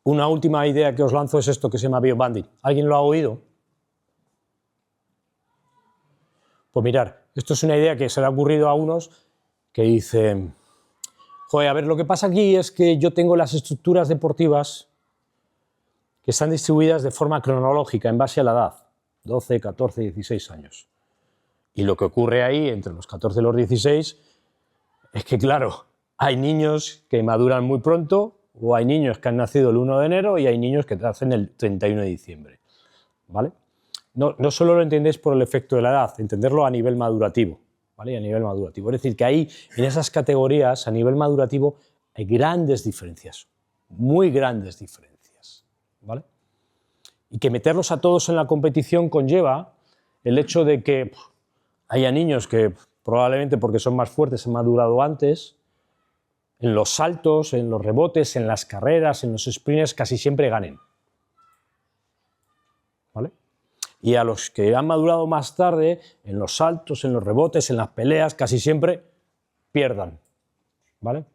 Una última idea que os lanzo es esto que se llama biobanding. ¿Alguien lo ha oído? Pues mirad, esto es una idea que se le ha ocurrido a unos que dicen, joder, a ver, lo que pasa aquí es que yo tengo las estructuras deportivas que están distribuidas de forma cronológica en base a la edad, 12, 14, 16 años. Y lo que ocurre ahí, entre los 14 y los 16, es que, claro, hay niños que maduran muy pronto, o hay niños que han nacido el 1 de enero y hay niños que nacen el 31 de diciembre, ¿vale? No solo lo entendéis por el efecto de la edad, entenderlo a nivel madurativo, ¿vale? A nivel madurativo. Es decir, que ahí, en esas categorías, a nivel madurativo, hay grandes diferencias, muy grandes diferencias, ¿vale? Y que meterlos a todos en la competición conlleva el hecho de que haya niños que probablemente porque son más fuertes han madurado antes, en los saltos, en los rebotes, en las carreras, en los sprints casi siempre ganen, ¿vale? Y a los que han madurado más tarde, en los saltos, en los rebotes, en las peleas, casi siempre pierdan, ¿vale?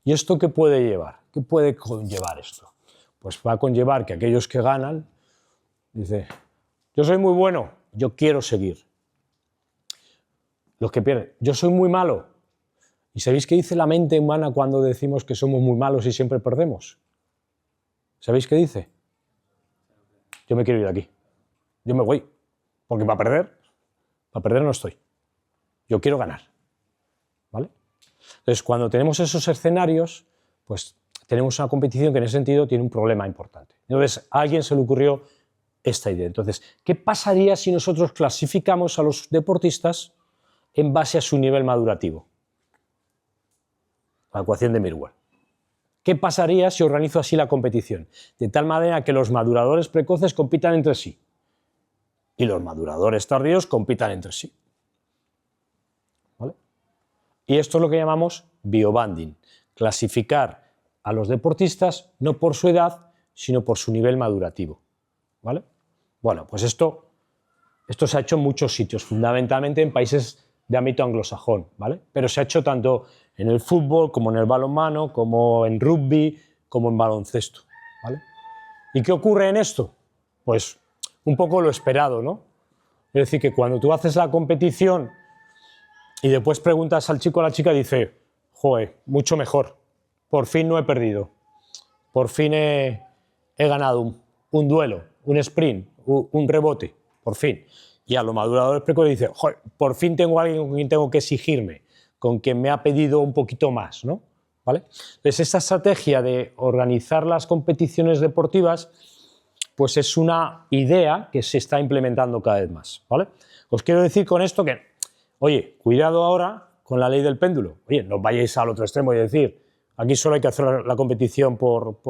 ¿Y esto qué puede llevar? ¿Qué puede conllevar esto? Pues va a conllevar que aquellos que ganan, dice, yo soy muy bueno, yo quiero seguir. Los que pierden, yo soy muy malo. ¿Y sabéis qué dice la mente humana cuando decimos que somos muy malos y siempre perdemos? ¿Sabéis qué dice? Yo me quiero ir de aquí. Yo me voy. Porque para perder no estoy. Yo quiero ganar. ¿Vale? Entonces, cuando tenemos esos escenarios, pues tenemos una competición que en ese sentido tiene un problema importante. Entonces, a alguien se le ocurrió esta idea. Entonces, ¿qué pasaría si nosotros clasificamos a los deportistas en base a su nivel madurativo? La ecuación de Mirwell. ¿Qué pasaría si organizo así la competición? De tal manera que los maduradores precoces compitan entre sí y los maduradores tardíos compitan entre sí. ¿Vale? Y esto es lo que llamamos biobanding, clasificar a los deportistas no por su edad, sino por su nivel madurativo. ¿Vale? Bueno, pues esto se ha hecho en muchos sitios, fundamentalmente en países de ámbito anglosajón, ¿vale? Pero se ha hecho tanto en el fútbol, como en el balonmano, como en rugby, como en baloncesto, ¿vale? ¿Y qué ocurre en esto? Pues un poco lo esperado, ¿no? Es decir, que cuando tú haces la competición y después preguntas al chico o a la chica, dice, joder, mucho mejor, por fin no he perdido, por fin he ganado un duelo, un sprint, un rebote, por fin. Y a los maduradores precoces dice, joder, por fin tengo a alguien con quien tengo que exigirme, con quien me ha pedido un poquito más, ¿no? ¿Vale? Entonces, esta estrategia de organizar las competiciones deportivas, pues es una idea que se está implementando cada vez más, ¿vale? Os quiero decir con esto que, oye, cuidado ahora con la ley del péndulo. Oye, no vayáis al otro extremo y decir, aquí solo hay que hacer la competición por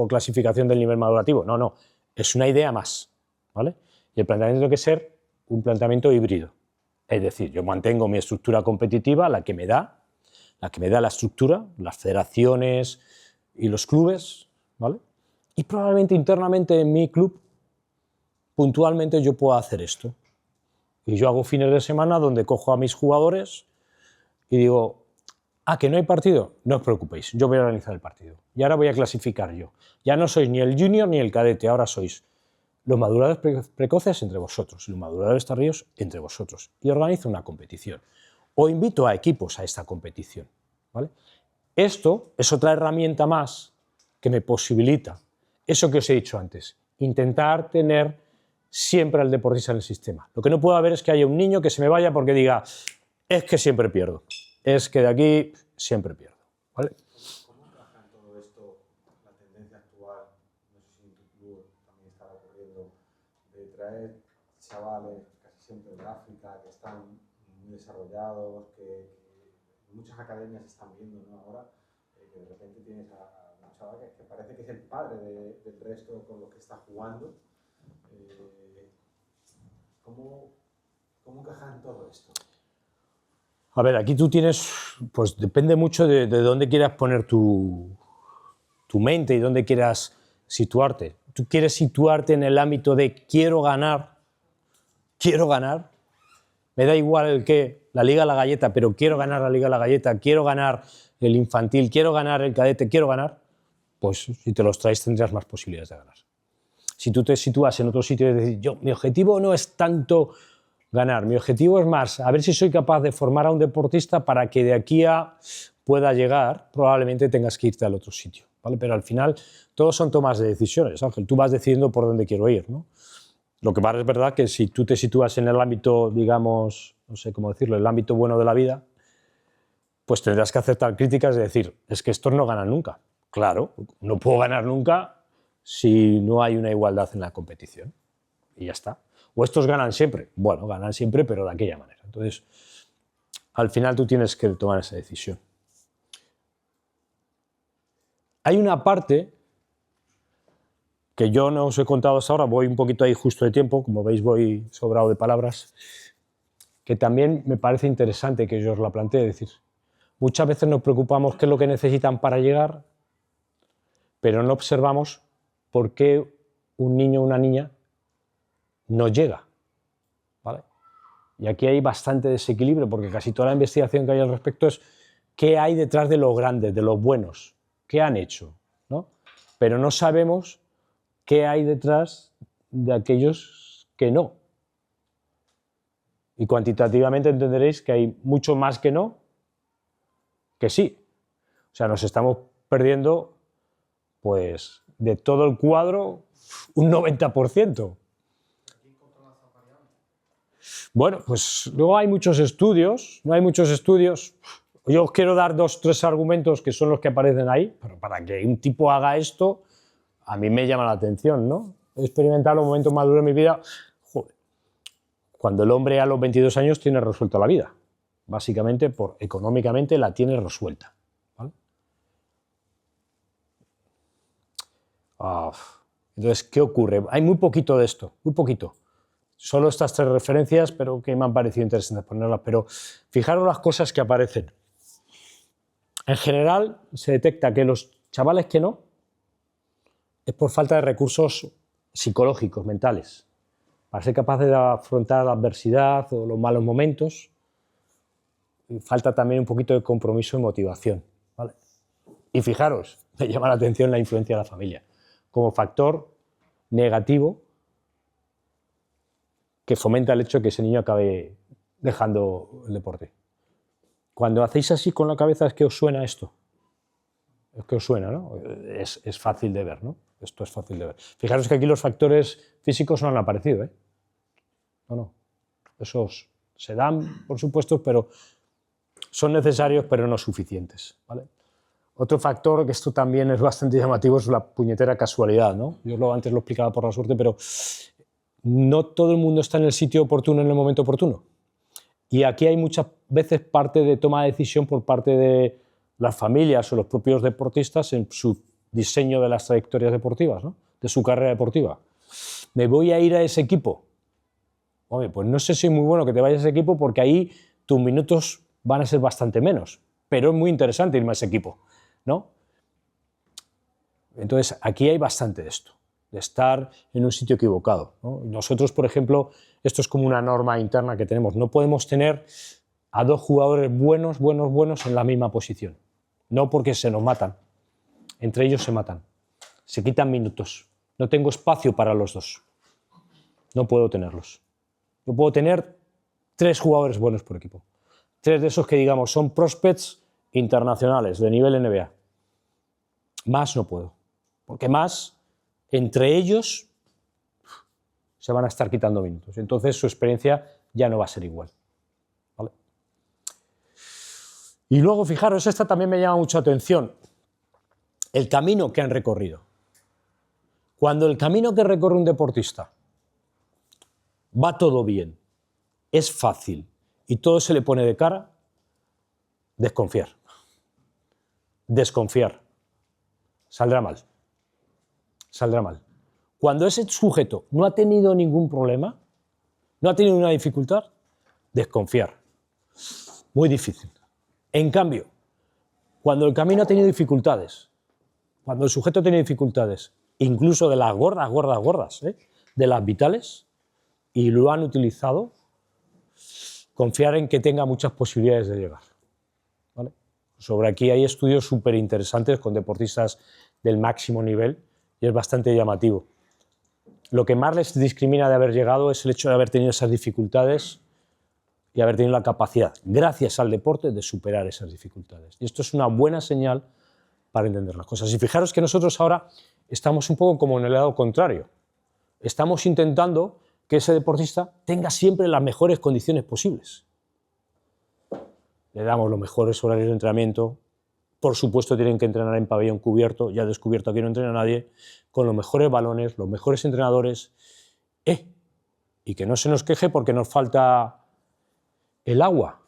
clasificación del nivel madurativo. No, no, es una idea más, ¿vale? Y el planteamiento tiene que ser un planteamiento híbrido. Es decir, yo mantengo mi estructura competitiva, la que me da la estructura, las federaciones y los clubes, ¿vale? Y probablemente internamente en mi club, puntualmente yo pueda hacer esto. Y yo hago fines de semana donde cojo a mis jugadores y digo, que no hay partido, no os preocupéis, yo voy a organizar el partido. Y ahora voy a clasificar yo. Ya no sois ni el junior ni el cadete, ahora sois los maduradores precoces entre vosotros y los maduradores tardíos entre vosotros. Y organizo una competición. O invito a equipos a esta competición, ¿vale? Esto es otra herramienta más que me posibilita eso que os he dicho antes, intentar tener siempre al deportista en el sistema. Lo que no puede haber es que haya un niño que se me vaya porque diga, es que siempre pierdo, es que de aquí siempre pierdo, ¿vale? ¿Cómo encaja en todo esto la tendencia actual, no sé si en tu club también está ocurriendo, de traer chavales casi siempre de África, que están muy desarrollados, que muchas academias están viendo, ¿no? Ahora, que de repente tienes a un chaval que parece que es el padre del resto con lo que está jugando. ¿Cómo encaja en todo esto? A ver, aquí tú tienes, pues depende mucho de dónde quieras poner tu mente y dónde quieras situarte. Tú quieres situarte en el ámbito de quiero ganar, me da igual el qué, la Liga La Galleta, pero quiero ganar la Liga La Galleta, quiero ganar el infantil, quiero ganar el cadete, quiero ganar, pues si te los traes tendrás más posibilidades de ganar. Si tú te sitúas en otro sitio y dices, mi objetivo no es tanto ganar, mi objetivo es más, a ver si soy capaz de formar a un deportista para que de aquí a pueda llegar, probablemente tengas que irte al otro sitio, ¿vale? Pero al final todos son tomas de decisiones, Ángel, tú vas decidiendo por dónde quiero ir, ¿no? Lo que pasa es verdad que si tú te sitúas en el ámbito, digamos, no sé cómo decirlo, el ámbito bueno de la vida, pues tendrás que aceptar críticas y decir, es que estos no ganan nunca. Claro, no puedo ganar nunca si no hay una igualdad en la competición. Y ya está. O estos ganan siempre. Bueno, ganan siempre, pero de aquella manera. Entonces, al final tú tienes que tomar esa decisión. Hay una parte que yo no os he contado hasta ahora, voy un poquito ahí justo de tiempo, como veis voy sobrado de palabras, que también me parece interesante que yo os la plantee. Es decir, muchas veces nos preocupamos qué es lo que necesitan para llegar, pero no observamos por qué un niño o una niña no llega, ¿vale? Y aquí hay bastante desequilibrio, porque casi toda la investigación que hay al respecto es qué hay detrás de los grandes, de los buenos, qué han hecho, ¿no? Pero no sabemos qué hay detrás de aquellos que no. Y cuantitativamente entenderéis que hay mucho más que no, que sí. O sea, nos estamos perdiendo, pues, de todo el cuadro, un 90%. Bueno, pues luego hay muchos estudios, no hay muchos estudios. Yo os quiero dar 2 o 3 argumentos que son los que aparecen ahí, pero para que un tipo haga esto, a mí me llama la atención, ¿no? He experimentado un momento maduro en mi vida, joder, cuando el hombre a los 22 años tiene resuelta la vida, básicamente económicamente la tiene resuelta, ¿vale? Entonces, ¿qué ocurre? Hay muy poquito de esto, muy poquito. Solo estas 3 referencias, pero que me han parecido interesantes ponerlas. Pero fijaros las cosas que aparecen. En general, se detecta que los chavales que no, es por falta de recursos psicológicos, mentales, para ser capaces de afrontar la adversidad o los malos momentos. Y falta también un poquito de compromiso y motivación, ¿vale? Y fijaros, me llama la atención la influencia de la familia como factor negativo que fomenta el hecho de que ese niño acabe dejando el deporte. Cuando hacéis así con la cabeza, ¿es que os suena esto? Es que os suena, ¿no? Es fácil de ver, ¿no? Esto es fácil de ver. Fijaros que aquí los factores físicos no han aparecido, ¿eh? No. Esos se dan, por supuesto, pero son necesarios, pero no suficientes, ¿vale? Otro factor, que esto también es bastante llamativo, es la puñetera casualidad, ¿no? Yo antes lo explicaba por la suerte, pero no todo el mundo está en el sitio oportuno en el momento oportuno. Y aquí hay muchas veces parte de toma de decisión por parte de las familias o los propios deportistas en su diseño de las trayectorias deportivas, ¿no? De su carrera deportiva. ¿Me voy a ir a ese equipo? Oye, pues no sé si es muy bueno que te vayas a ese equipo porque ahí tus minutos van a ser bastante menos, pero es muy interesante irme a ese equipo, ¿no? Entonces, aquí hay bastante de esto, de estar en un sitio equivocado, ¿no? Nosotros, por ejemplo, esto es como una norma interna que tenemos, no podemos tener a 2 jugadores buenos en la misma posición, no porque se nos matan, entre ellos se matan, se quitan minutos, no tengo espacio para los 2, no puedo tenerlos. Yo puedo tener 3 jugadores buenos por equipo, 3 de esos que digamos son prospects internacionales de nivel NBA. Más no puedo, porque más entre ellos se van a estar quitando minutos. Entonces su experiencia ya no va a ser igual, ¿vale? Y luego, fijaros, esta también me llama mucha atención, el camino que han recorrido. Cuando el camino que recorre un deportista va todo bien, es fácil y todo se le pone de cara, desconfiar. Desconfiar. Saldrá mal. Saldrá mal. Cuando ese sujeto no ha tenido ningún problema, no ha tenido una dificultad, desconfiar. Muy difícil. En cambio, cuando el camino ha tenido dificultades, cuando el sujeto tiene dificultades, incluso de las gordas, de las vitales, y lo han utilizado, confiar en que tenga muchas posibilidades de llegar, ¿vale? Sobre aquí hay estudios súper interesantes con deportistas del máximo nivel y es bastante llamativo. Lo que más les discrimina de haber llegado es el hecho de haber tenido esas dificultades y haber tenido la capacidad, gracias al deporte, de superar esas dificultades. Y esto es una buena señal para entender las cosas. Y fijaros que nosotros ahora estamos un poco como en el lado contrario. Estamos intentando que ese deportista tenga siempre las mejores condiciones posibles. Le damos los mejores horarios de entrenamiento, por supuesto tienen que entrenar en pabellón cubierto, ya descubierto aquí no entrena nadie, con los mejores balones, los mejores entrenadores, y que no se nos queje porque nos falta el agua,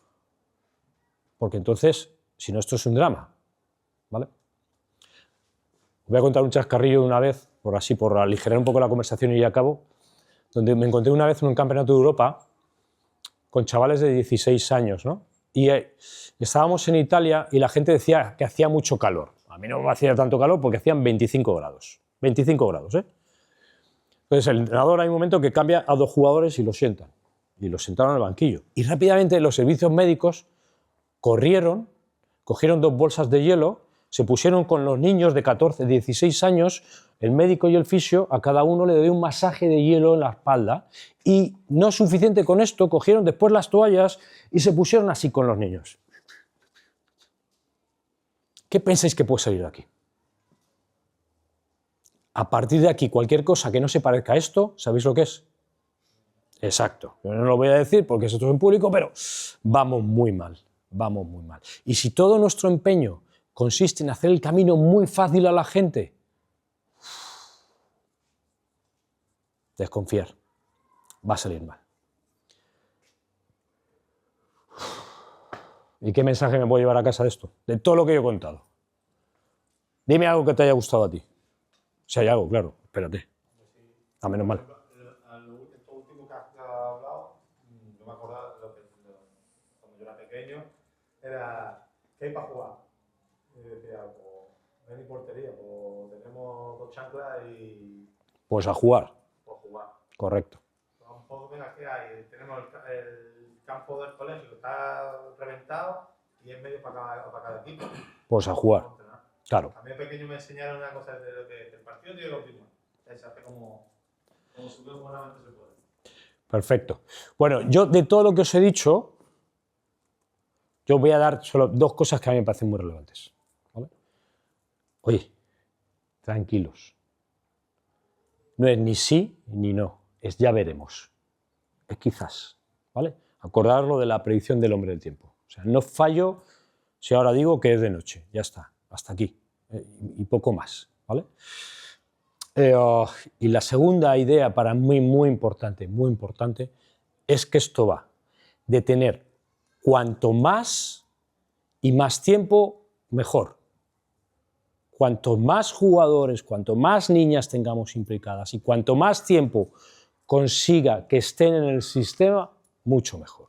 porque entonces, si no, esto es un drama, ¿vale? Voy a contar un chascarrillo de una vez, por aligerar un poco la conversación y ya acabo, donde me encontré una vez en un campeonato de Europa con chavales de 16 años, ¿no? Y estábamos en Italia y la gente decía que hacía mucho calor. A mí no me hacía tanto calor porque hacían 25 grados. 25 grados, ¿eh? Entonces el entrenador hay un momento que cambia a 2 jugadores y los sientan. Y los sentaron en el banquillo. Y rápidamente los servicios médicos corrieron, cogieron 2 bolsas de hielo, se pusieron con los niños de 14, 16 años, el médico y el fisio, a cada uno le dio un masaje de hielo en la espalda y no suficiente con esto, cogieron después las toallas y se pusieron así con los niños. ¿Qué pensáis que puede salir de aquí? A partir de aquí, cualquier cosa que no se parezca a esto, ¿sabéis lo que es? Exacto. Yo no lo voy a decir porque esto es en público, pero vamos muy mal, vamos muy mal. Y si todo nuestro empeño consiste en hacer el camino muy fácil a la gente, desconfiar, va a salir mal. ¿Y qué mensaje me puedo llevar a casa de esto? De todo lo que yo he contado. Dime algo que te haya gustado a ti. Si hay algo, claro, espérate. A menos mal. Esto último que has hablado, yo me acordaba de cuando yo era pequeño, era ¿qué hay para jugar? Y decía, pues no hay ni portería, pues tenemos 2 chanclas y Pues a jugar, pues jugar. correcto. Pues un poco, venga, ¿qué hay? Tenemos el campo del colegio, está reventado y es medio para cada equipo. Pues a jugar, claro. A mí de pequeño me enseñaron una cosa de lo que el partido tiene que continuar. Se hace como subió buenamente se puede. Perfecto. Bueno, yo de todo lo que os he dicho, yo voy a dar solo 2 cosas que a mí me parecen muy relevantes. ¿Vale? Oye, tranquilos. No es ni sí ni no, es ya veremos. Es quizás. ¿Vale? Acordaros lo de la predicción del hombre del tiempo. O sea, no fallo si ahora digo que es de noche. Ya está, hasta aquí. Y poco más. ¿Vale? Y la segunda idea para mí muy importante, es que esto va de tener cuanto más y más tiempo, mejor. Cuanto más jugadores, cuanto más niñas tengamos implicadas y cuanto más tiempo consiga que estén en el sistema, mucho mejor.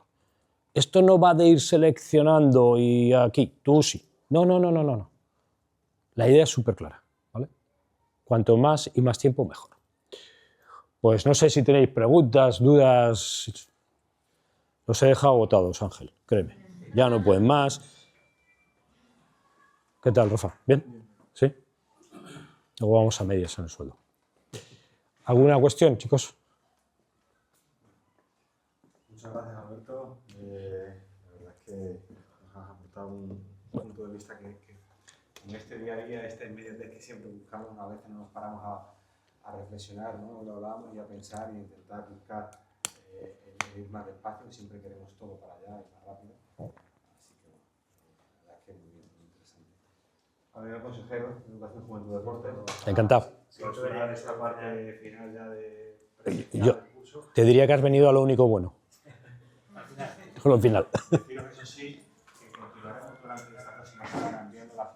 Esto no va de ir seleccionando y aquí, tú sí. No. La idea es súper clara. ¿Vale? Cuanto más y más tiempo, mejor. Pues no sé si tenéis preguntas, dudas. Los he dejado agotados, Ángel, créeme. Ya no pueden más. ¿Qué tal, Rafa? ¿Bien? ¿Sí? Luego vamos a medias en el sueldo. ¿Alguna cuestión, chicos? Muchas gracias, Alberto. La verdad es que nos has aportado un punto de vista que en este día a día, esta inmediatez que siempre buscamos, a veces no nos paramos a reflexionar, ¿no? Lo hablábamos y a pensar y intentar buscar el ir más despacio, que siempre queremos todo para allá y más rápido. Así que, la verdad es que muy interesante. Amigo consejero de Educación, Juventud y Deporte. Encantado. Clausurar esta parte final ya de Yo te diría que has venido a lo único bueno. Con lo final. Deciros eso sí, que continuaremos durante esta próxima semana enviando las